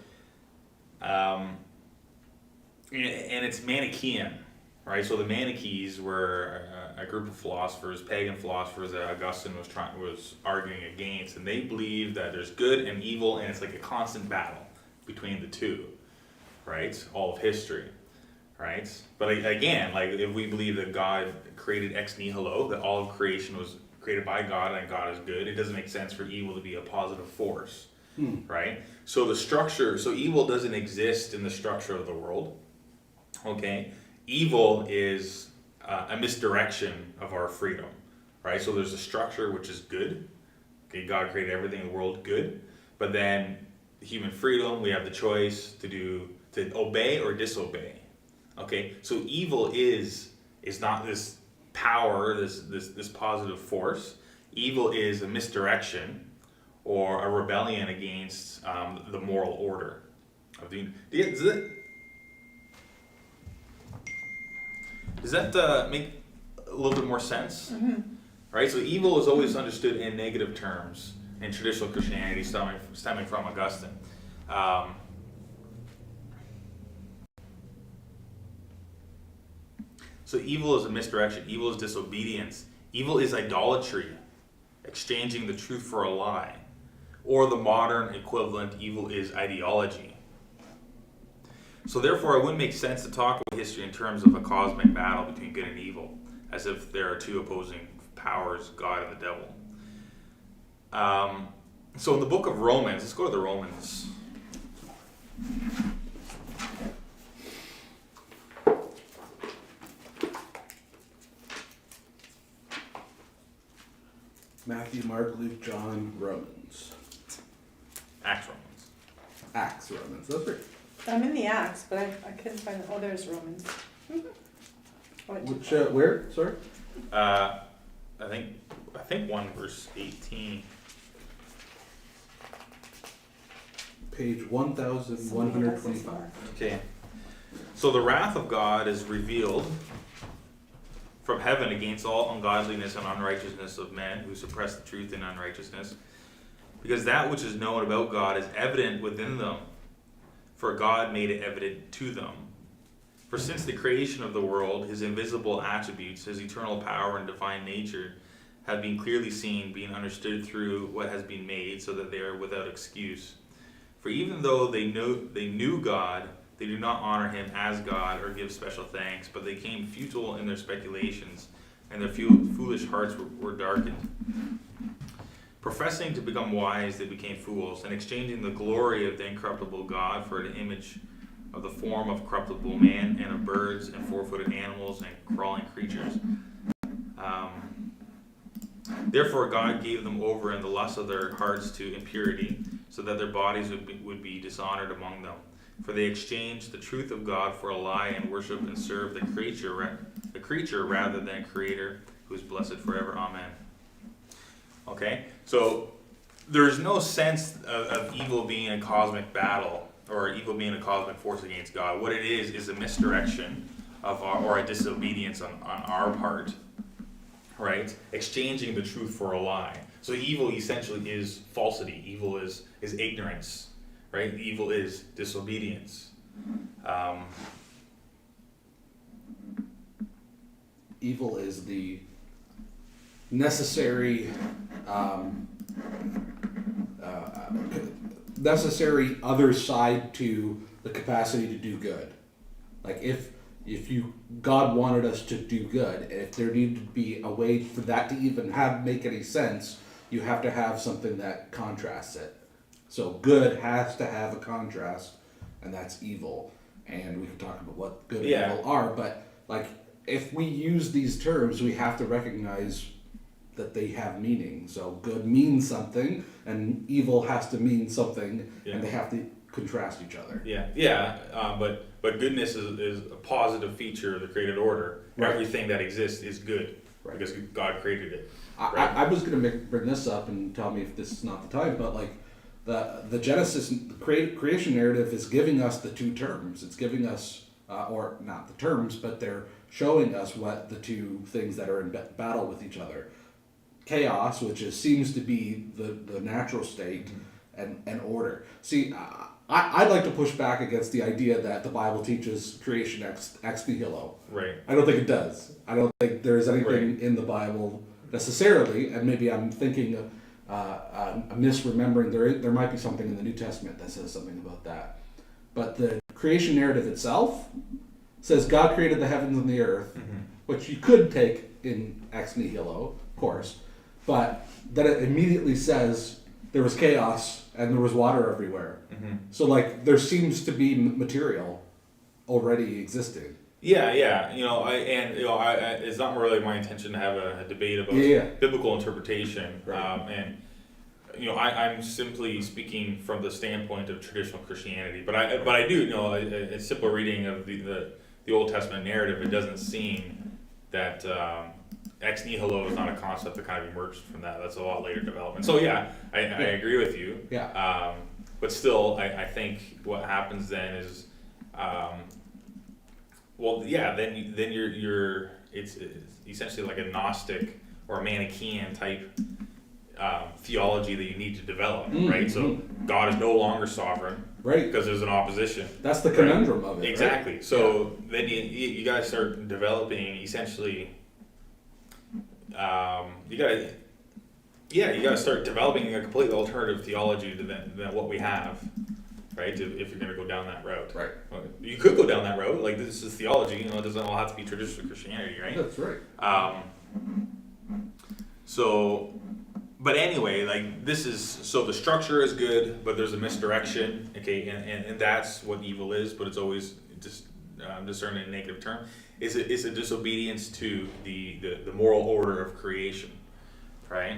And it's Manichaean, right? So the Manichees were a group of philosophers, pagan philosophers that Augustine was arguing against, and they believed that there's good and evil, and it's like a constant battle between the two, right? All of history, right? But again, like if we believe that God created ex nihilo, that all of creation was created by God and God is good, it doesn't make sense for evil to be a positive force, right? So the structure, so evil doesn't exist in the structure of the world, okay? Evil is a misdirection of our freedom, right? So there's a structure which is good. Okay, God created everything in the world good, but then human freedom, we have the choice to obey or disobey. Okay, so evil is not this power, this positive force. Evil is a misdirection or a rebellion against the moral order of the. Does that make a little bit more sense? Mm-hmm. Right, so evil is always understood in negative terms in traditional Christianity, stemming from Augustine. So evil is a misdirection. Evil is disobedience. Evil is idolatry, exchanging the truth for a lie. Or the modern equivalent, evil is ideology. So therefore, it wouldn't make sense to talk about history in terms of a cosmic battle between good and evil, as if there are two opposing powers, God and the devil. So in the book of Romans, let's go to the Romans. Matthew, Mark, Luke, John, Romans. Acts Romans. Acts, Romans. That's right. I'm in the Acts, but I couldn't find, oh, there's Romans. Which, where? Sorry? I think 1 verse 18. Page 1125. Okay. So the wrath of God is revealed from heaven against all ungodliness and unrighteousness of men who suppress the truth in unrighteousness, because that which is known about God is evident within them, for God made it evident to them. For since the creation of the world, his invisible attributes, his eternal power and divine nature, have been clearly seen, being understood through what has been made, so that they are without excuse. For even though they knew God, they do not honor him as God or give special thanks, but they became futile in their speculations, and their foolish hearts were darkened. Professing to become wise, they became fools, and exchanging the glory of the incorruptible God for an image of the form of corruptible man, and of birds, and four-footed animals, and crawling creatures. Therefore God gave them over in the lust of their hearts to impurity, so that their bodies would be dishonored among them. For they exchanged the truth of God for a lie, and worship and serve the creature rather than Creator, who is blessed forever. Amen. Okay, so there's no sense of evil being a cosmic battle, or evil being a cosmic force against God. What it is a misdirection or a disobedience on our part, right? Exchanging the truth for a lie. So evil essentially is falsity. Evil is ignorance, right? Evil is disobedience. Evil is the necessary necessary other side to the capacity to do good. Like if God wanted us to do good, if there needed to be a way for that to even make any sense, you have to have something that contrasts it. So good has to have a contrast, and that's evil. And we can talk about what good and evil are, but like if we use these terms, we have to recognize that they have meaning. So good means something, and evil has to mean something, and they have to contrast each other. But goodness is a positive feature of the created order. Right. Everything that exists is good, because God created it. Right? I was going to bring this up and tell me if this is not the time, but like the Genesis creation narrative is giving us the two terms. It's giving us, or not the terms, but they're showing us what the two things that are in battle with each other. Chaos, which seems to be the natural state, and order. See, I'd like to push back against the idea that the Bible teaches creation ex nihilo. Right. I don't think it does. I don't think there's anything in the Bible necessarily, and maybe I'm thinking, I'm misremembering. There might be something in the New Testament that says something about that. But the creation narrative itself says God created the heavens and the earth, which you could take in ex nihilo, of course, but then it immediately says there was chaos and there was water everywhere. So like there seems to be material already existing. Yeah, it's not really my intention to have a debate about biblical interpretation, Right. I'm simply speaking from the standpoint of traditional Christianity. But I do a simple reading of the Old Testament narrative. It doesn't seem that ex nihilo is not a concept that kind of emerged from that. That's a lot later development. So I agree with you. Yeah. But still, I think what happens then is. Then you're it's essentially like a Gnostic or a Manichaean type theology that you need to develop, right? So God is no longer sovereign, Right. Because there's an opposition. That's the conundrum of it. Exactly. Right? So then you guys start developing essentially. You gotta start developing a completely alternative theology than what we have. Right, if you're going to go down that route. Right. Well, you could go down that road, like this is theology, it doesn't all have to be traditional Christianity, right? That's right. But anyway, like so the structure is good, but there's a misdirection, okay, and that's what evil is, but it's always just discerned in a negative term. It's a disobedience to the moral order of creation, right?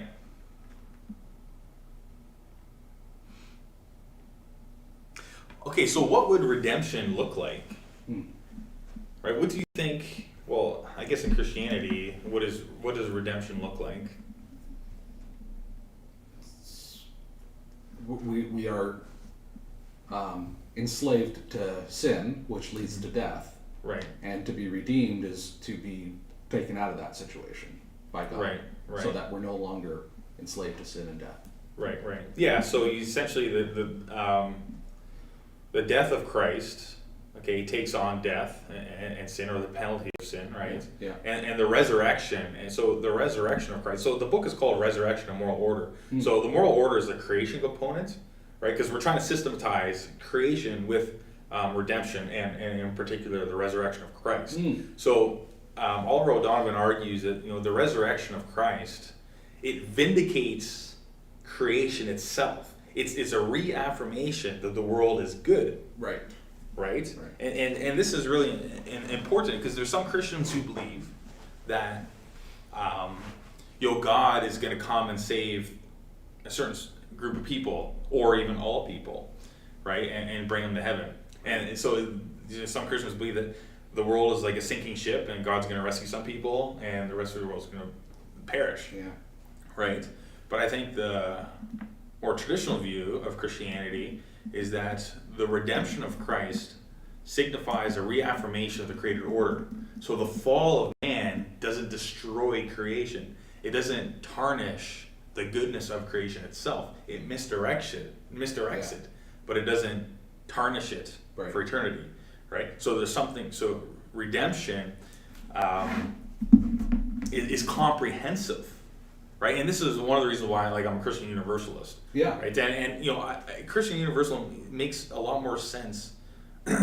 Okay, so what would redemption look like? Right? What do you think? Well, I guess in Christianity, what does redemption look like? We are enslaved to sin, which leads to death. Right. And to be redeemed is to be taken out of that situation by God. Right. So that we're no longer enslaved to sin and death. Right. Yeah. So essentially, the death of Christ, okay, takes on death and sin, or the penalty of sin, right? Yeah. And the resurrection, and so the resurrection of Christ. So the book is called Resurrection of Moral Order. So the moral order is the creation component, right? Because we're trying to systematize creation with redemption, and in particular the resurrection of Christ. So Oliver O'Donovan argues that the resurrection of Christ, it vindicates creation itself. It's a reaffirmation that the world is good. Right. And this is really important because there's some Christians who believe that God is going to come and save a certain group of people, or even all people, right, and bring them to heaven. And so some Christians believe that the world is like a sinking ship, and God's going to rescue some people, and the rest of the world is going to perish. Yeah. Right. But I think the more traditional view of Christianity is that the redemption of Christ signifies a reaffirmation of the created order. So the fall of man doesn't destroy creation. It doesn't tarnish the goodness of creation itself. It misdirects it, but it doesn't tarnish it for eternity, right? So there's something. So redemption is comprehensive. Right, and this is one of the reasons why, I'm a Christian Universalist. Yeah. Right, and Christian Universal makes a lot more sense,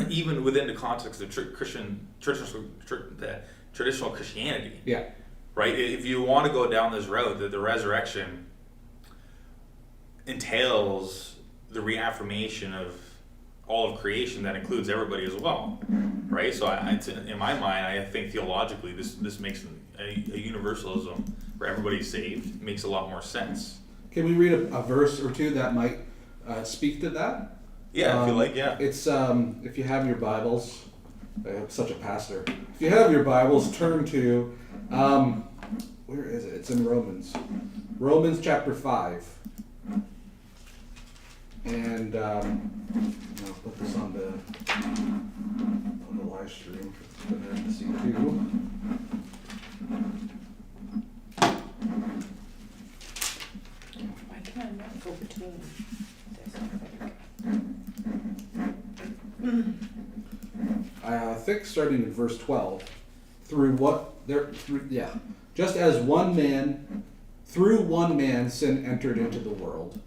even within the context of traditional Christianity. Yeah. Right, if you want to go down this road, that the resurrection entails the reaffirmation of all of creation that includes everybody as well. Right, so in my mind, I think theologically, this makes a universalism where everybody's saved makes a lot more sense. Can we read a verse or two that might speak to that? Yeah, if you like, yeah. It's if you have your Bibles, I'm such a pastor. If you have your Bibles, turn to where is it? It's in Romans chapter 5. And I'll put this on the live stream for them to see too. Why can I not go between this? I think starting in verse 12, just as through one man sin entered into the world,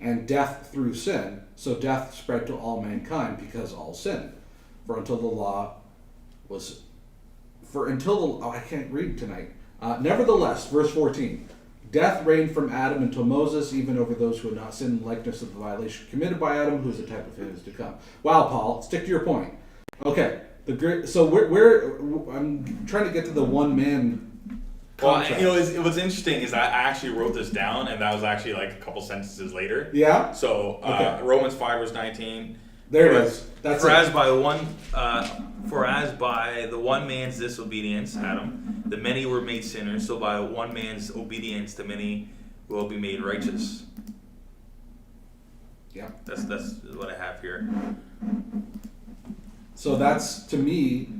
and death through sin, so death spread to all mankind because all sinned. For until the law was, for until the, oh, I can't read tonight. Nevertheless, verse 14, death reigned from Adam until Moses, even over those who had not sinned in likeness of the violation committed by Adam, who is the type of him who is to come. Wow, Paul, stick to your point. Okay, so we're I'm trying to get to the one man. Well, what's interesting is I actually wrote this down, and that was actually like a couple sentences later. Yeah. So Okay. Romans 5 verse 19. There it is. That's for it. as by the one man's disobedience, Adam, the many were made sinners. So by one man's obedience, the many will be made righteous. Yeah. That's what I have here. So that's, to me,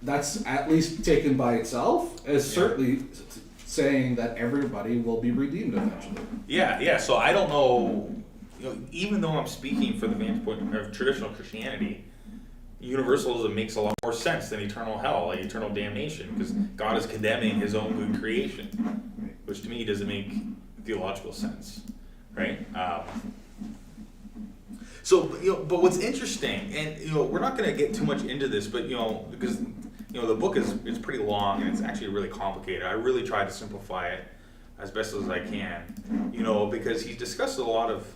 that's at least taken by itself as certainly saying that everybody will be redeemed eventually. Yeah. So I don't know, even though I'm speaking for the vantage point of traditional Christianity, universalism makes a lot more sense than eternal hell, like eternal damnation, because God is condemning his own good creation, which to me doesn't make theological sense, right? But what's interesting, and we're not going to get too much into this, but because the book is pretty long and it's actually really complicated. I really tried to simplify it as best as I can, because he discusses a lot of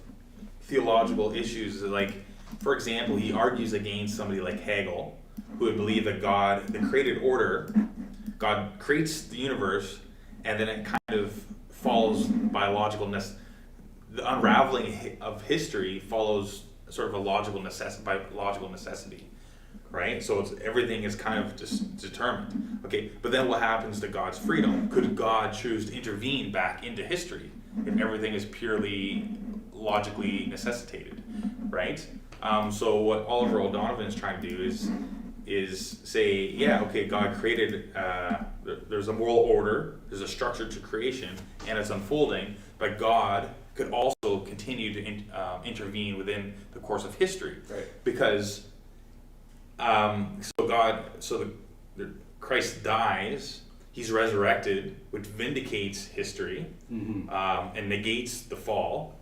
theological issues. Like, for example, he argues against somebody like Hegel, who would believe that God, the created order, God creates the universe, and then it kind of follows biologicalness. The unraveling of history follows sort of a logical necessity, right? So everything is kind of just determined. Okay, but then what happens to God's freedom? Could God choose to intervene back into history if everything is purely logically necessitated, right? So what Oliver O'Donovan is trying to do is say, yeah, okay, God created, there's a moral order, there's a structure to creation, and it's unfolding, but God could also continue to intervene within the course of history, Right. because Christ dies, he's resurrected, which vindicates history, and negates the fall,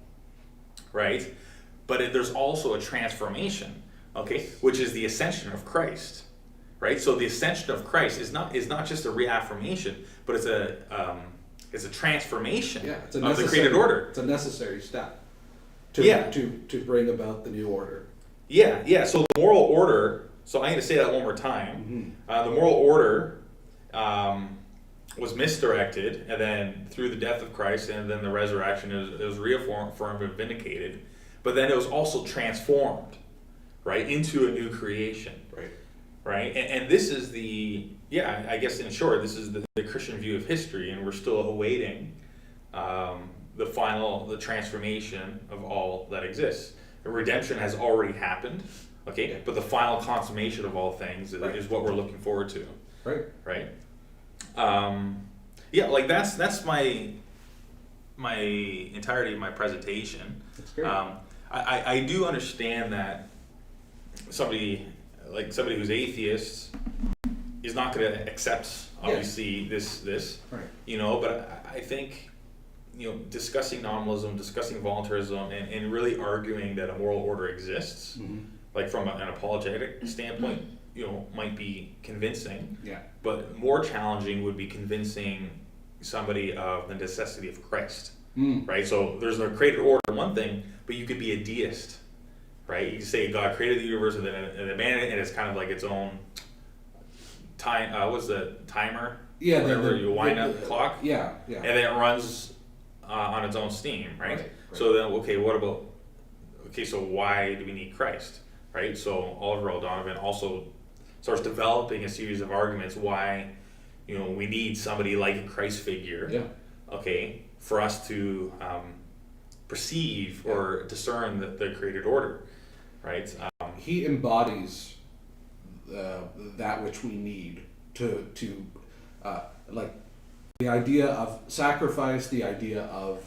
right? But there's also a transformation, okay, which is the ascension of Christ, right? So the ascension of Christ is not just a reaffirmation, but it's a transformation It's of the created order. It's a necessary step to bring about the new order. Yeah. So the moral order. So I'm going to say that one more time. The moral order was misdirected, and then through the death of Christ, and then the resurrection, it was reaffirmed and vindicated. But then it was also transformed, right, into a new creation. Right. And this is I guess in short, this is the Christian view of history, and we're still awaiting the transformation of all that exists. The redemption has already happened, okay, but the final consummation of all things is what we're looking forward to. Right. Like that's my entirety of my presentation. That's great. I do understand that somebody who's atheist is not going to accept obviously this Right. but I think discussing nominalism, discussing voluntarism, and really arguing that a moral order exists, like from an apologetic standpoint, might be convincing. Yeah. But more challenging would be convincing somebody of the necessity of Christ. Right? So there's a created order, one thing, but you could be a deist, right? You say God created the universe and then abandoned it, and it's kind of like its own time. What's the timer? Yeah. Whatever, you wind up the clock. Yeah. And then it runs on its own steam, right? Right. So then, so why do we need Christ, right? So Oliver O'Donovan also starts developing a series of arguments why, we need somebody like a Christ figure, okay, for us to perceive or discern the created order, right? He embodies that which we need to like the idea of sacrifice, the idea of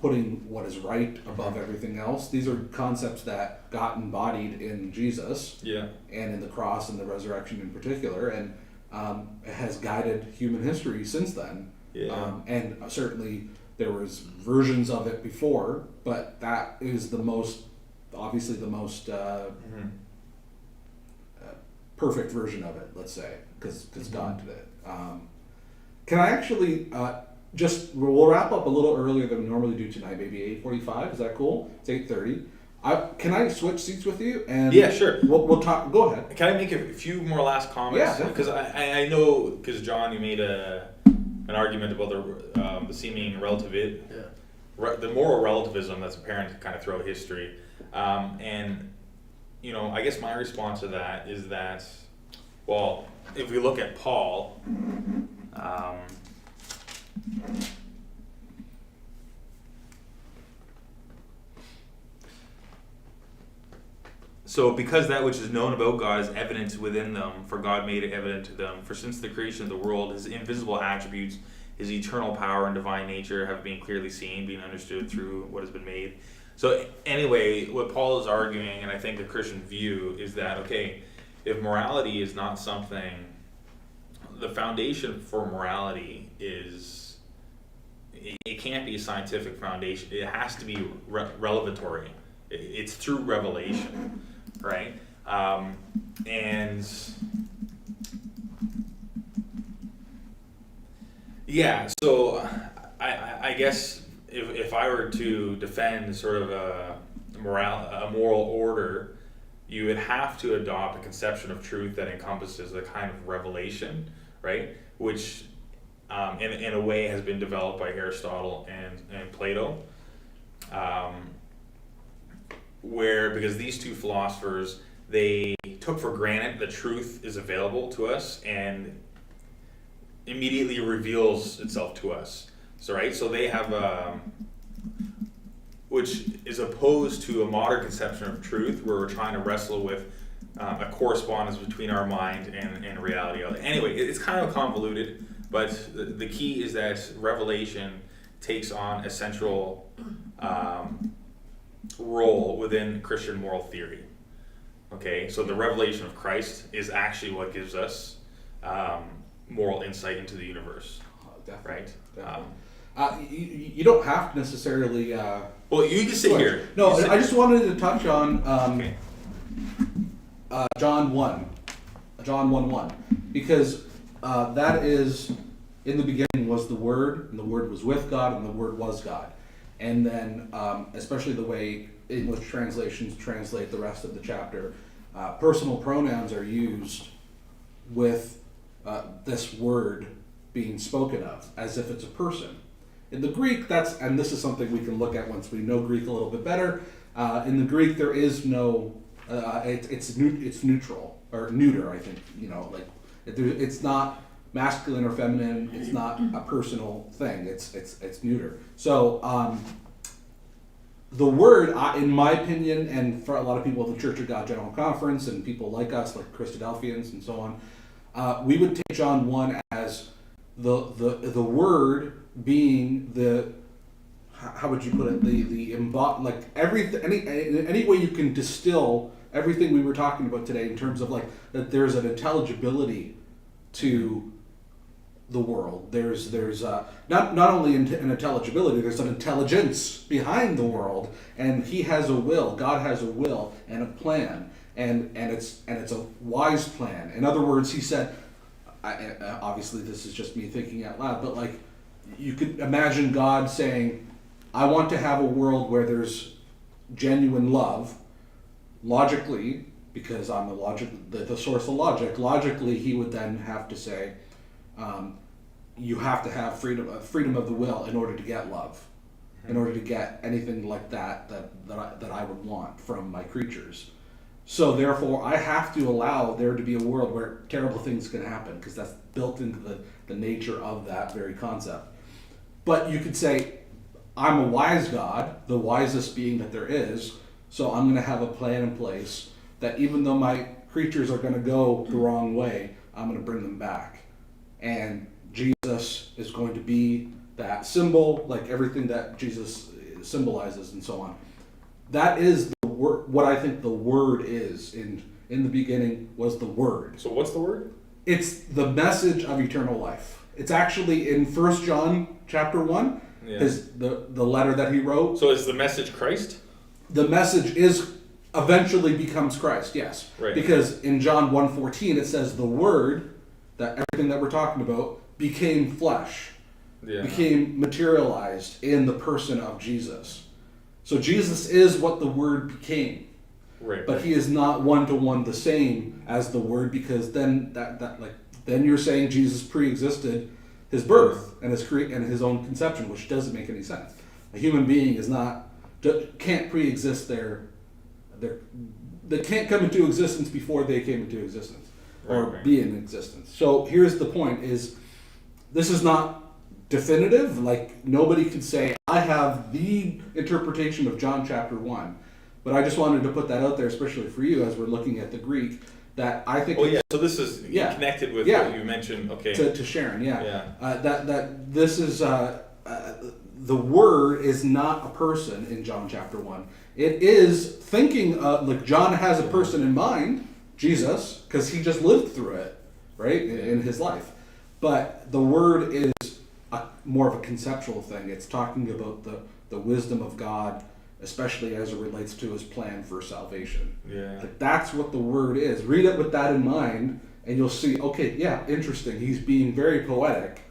putting what is right above everything else. These are concepts that got embodied in Jesus, and in the cross and the resurrection in particular, and has guided human history since then. And certainly there was versions of it before, but that is obviously the most perfect version of it, let's say, because God did it. Can I actually we'll wrap up a little earlier than we normally do tonight, maybe 8:45. Is that cool? It's 8:30. Can I switch seats with you? And Yeah, sure. We'll talk. Go ahead. Can I make a few more last comments? Yeah, definitely. Because I know, because John, you made an argument about the seeming relativity, the moral relativism that's apparent kind of throughout history, and I guess my response to that is that, well, if we look at Paul, so because that which is known about God is evident within them, for God made it evident to them. For since the creation of the world, his invisible attributes, his eternal power and divine nature have been clearly seen, being understood through what has been made. So anyway, what Paul is arguing, and I think the Christian view, is that, okay, if morality is not something, the foundation for morality is, it can't be a scientific foundation. It has to be revelatory. It's through revelation, right? And yeah, so I guess if I were to defend sort of a moral order, you would have to adopt a conception of truth that encompasses a kind of revelation, right? Which in a way has been developed by Aristotle and Plato. Because these two philosophers, they took for granted that truth is available to us and immediately reveals itself to us. So they have, which is opposed to a modern conception of truth, where we're trying to wrestle with a correspondence between our mind and reality. Anyway, it's kind of convoluted, but the key is that revelation takes on a central role within Christian moral theory. Okay, so the revelation of Christ is actually what gives us moral insight into the universe. Definitely, right? Definitely. You don't have to necessarily. Well, you can sit here. No, sit I just wanted to touch on okay. John 1:1, because that is, in the beginning was the Word, and the Word was with God, and the Word was God. And then, especially the way English translations translate the rest of the chapter, personal pronouns are used with this word being spoken of as if it's a person. In the Greek, and this is something we can look at once we know Greek a little bit better. In the Greek, there is no, it's neutral or neuter. I think it's not masculine or feminine. It's not a personal thing. It's neuter. So the word, in my opinion, and for a lot of people at the Church of God General Conference and people like us, like Christadelphians and so on, we would take John 1 as the word being the, how would you put it, the like everything, any way you can distill everything we were talking about today in terms of like that there's an intelligibility to the world. There's not only an intelligibility, there's an intelligence behind the world, and he has a will. God has a will and a plan, and it's a wise plan. In other words, he said, obviously this is just me thinking out loud, but like you could imagine God saying, I want to have a world where there's genuine love. Logically, because I'm the source of logic, logically he would then have to say, you have to have freedom of the will in order to get love, in order to get anything like that I would want from my creatures. So therefore, I have to allow there to be a world where terrible things can happen, because that's built into the nature of that very concept. But you could say, I'm a wise God, the wisest being that there is, so I'm going to have a plan in place that even though my creatures are going to go the wrong way, I'm going to bring them back. And Jesus is going to be that symbol, like everything that Jesus symbolizes and so on. That is the word, what I think the Word is. In the beginning was the Word. So what's the word? It's the message of eternal life. It's actually in 1 John chapter 1, Yeah. is the letter that he wrote. So is the message Christ? The message is eventually becomes Christ, yes. Right. Because in John 1:14 it says the Word, that everything that we're talking about, became flesh, became materialized in the person of Jesus. So Jesus is what the Word became. Right. But he is not one-to-one the same as the Word, because then then you're saying Jesus pre-existed his birth and his own conception, which doesn't make any sense. A human being can't pre-exist they can't come into existence before they came into existence or be in existence. So here's the point: is this is not definitive. Like, nobody could say I have the interpretation of John chapter 1. But I just wanted to put that out there, especially for you, as we're looking at the Greek, that I think. Oh yeah. So this is connected with what you mentioned. Okay. To Sharon, that this is the Word is not a person in John chapter 1. It is thinking like John has a person in mind, Jesus, because he just lived through it, right, in his life. But the Word is more of a conceptual thing. It's talking about the wisdom of God, especially as it relates to his plan for salvation. Yeah. Like, that's what the Word is. Read it with that in mind, and you'll see, okay, yeah, interesting. He's being very poetic,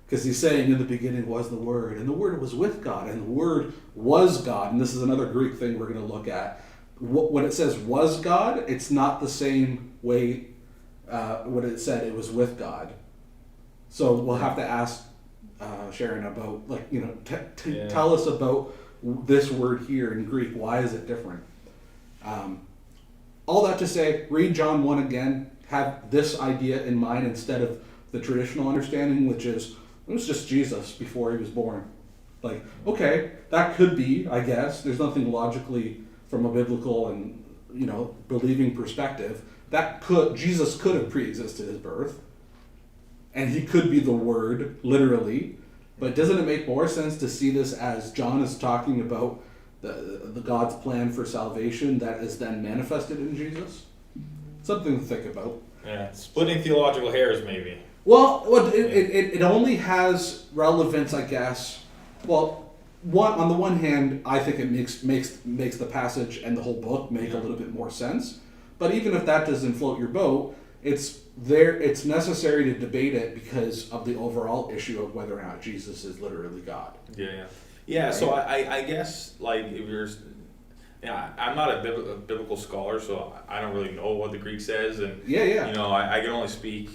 because he's saying in the beginning was the Word, and the Word was with God, and the Word was God. And this is another Greek thing we're going to look at. When it says was God, it's not the same way when it said it was with God. So we'll have to ask Sharon about, like, tell us about this word here in Greek. Why is it different? All that to say, read John 1 again. Have this idea in mind instead of the traditional understanding, which is it was just Jesus before he was born. Like, okay, that could be, I guess. There's nothing logically from a biblical and believing perspective Jesus could have pre-existed his birth, and he could be the Word literally. But doesn't it make more sense to see this as John is talking about the God's plan for salvation that is then manifested in Jesus? Something to think about. Yeah, splitting theological hairs, maybe. Well, it only has relevance, I guess. Well, on the one hand, I think it makes the passage and the whole book make a little bit more sense. But even if that doesn't float your boat, it's necessary to debate it because of the overall issue of whether or not Jesus is literally God. Yeah. Right? So I guess, like, if you're, I'm not a biblical scholar, so I don't really know what the Greek says, and I can only speak,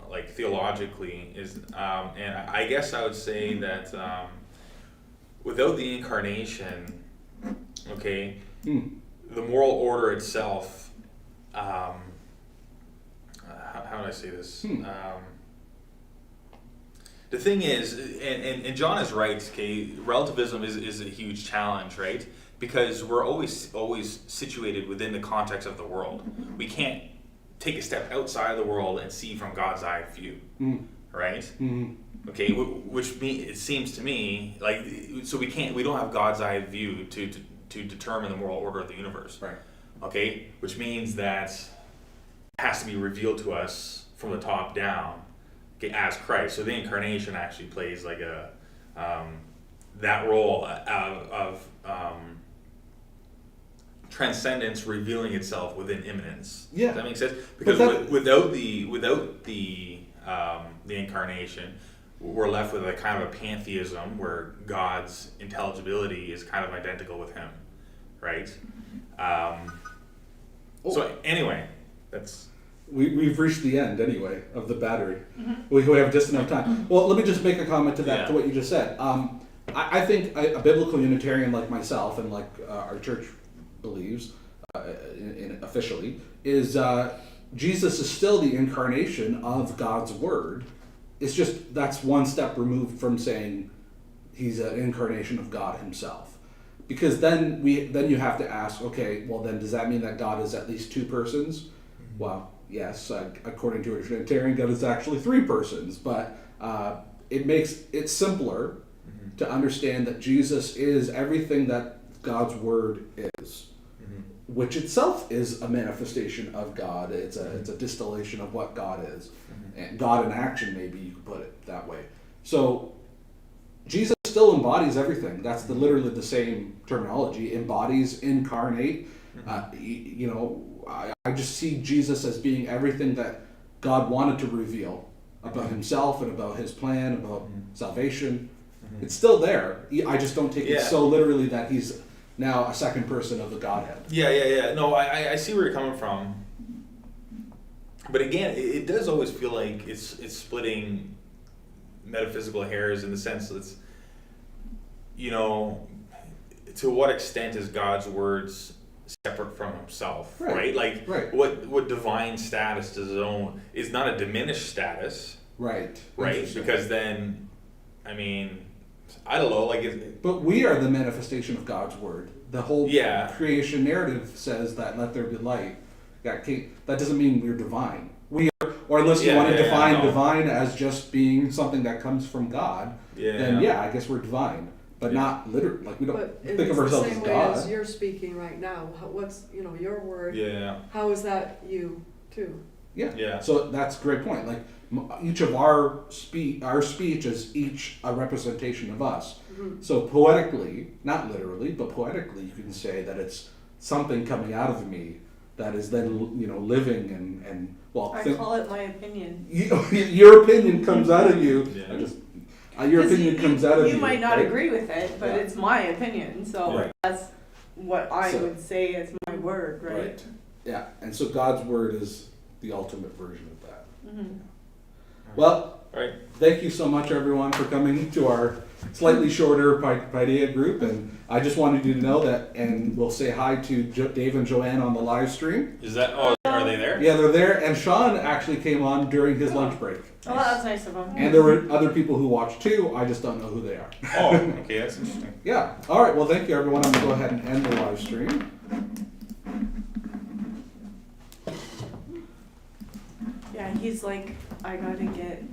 like, theologically and I guess I would say that without the incarnation, okay, the moral order itself. How do I say this? The thing is, and John is right, okay, relativism is a huge challenge, right? Because we're always situated within the context of the world. We can't take a step outside of the world and see from God's eye view, right? Mm-hmm. Okay, which it seems to me like, so we don't have God's eye view to determine the moral order of the universe, right? Okay, which means that it has to be revealed to us from the top down, okay, as Christ. So the incarnation actually plays like that role of transcendence revealing itself within immanence. Yeah. Does that make sense? Because without the incarnation, we're left with a kind of a pantheism where God's intelligibility is kind of identical with him, right? So anyway, that's... We've reached the end anyway of the battery. Mm-hmm. We have just enough time. Well, let me just make a comment to that, to what you just said. I think a biblical Unitarian like myself and like our church believes officially is Jesus is still the incarnation of God's Word. It's just that's one step removed from saying he's an incarnation of God himself. Because then you have to ask, okay, well then does that mean that God is at least two persons? Mm-hmm. Well, yes, according to a Trinitarian, God is actually three persons, but it makes it simpler to understand that Jesus is everything that God's Word is, which itself is a manifestation of God. It's a distillation of what God is. And God in action, maybe you could put it that way. So Jesus still embodies everything. That's literally the same terminology. Embodies, incarnate. You know, I just see Jesus as being everything that God wanted to reveal about himself and about his plan, about salvation. It's still there. I just don't take it so literally that he's now a second person of the Godhead. Yeah. No, I see where you're coming from. But again, it does always feel like it's splitting metaphysical hairs in the sense that it's, you know, to what extent is God's words separate from himself, right? Like, what divine status does it own? Is not a diminished status, right? Because then, I mean, I don't know, like. But we are the manifestation of God's word. The whole creation narrative says that let there be light. That doesn't mean we're divine. We are, or unless you want to define divine as just being something that comes from God, then I guess we're divine. But not literally, like we don't think of ourselves as God. But in the same way as you're speaking right now, what's, you know, your word, how is that you too? Yeah. So that's a great point. Like each of our speech is each a representation of us. Mm-hmm. So poetically, not literally, but poetically, you can say that it's something coming out of me that is then, you know, living and well. I call it my opinion. Your opinion comes out of you. Your opinion comes out of you. You might not agree with it, but it's my opinion. So that's what I would say is my word, right? Yeah, and so God's word is the ultimate version of that. Mm-hmm. Well, thank you so much, everyone, for coming to our slightly shorter Paideia group, and I just wanted you to know that, and we'll say hi to Dave and Joanne on the live stream. Is that? Oh, are they there? Yeah, they're there, and Sean actually came on during his lunch break. Oh, that's nice of him. And there were other people who watched too. I just don't know who they are. Oh, okay, that's interesting. Yeah. All right. Well, thank you, everyone. I'm gonna go ahead and end the live stream. Yeah, he's like, I gotta get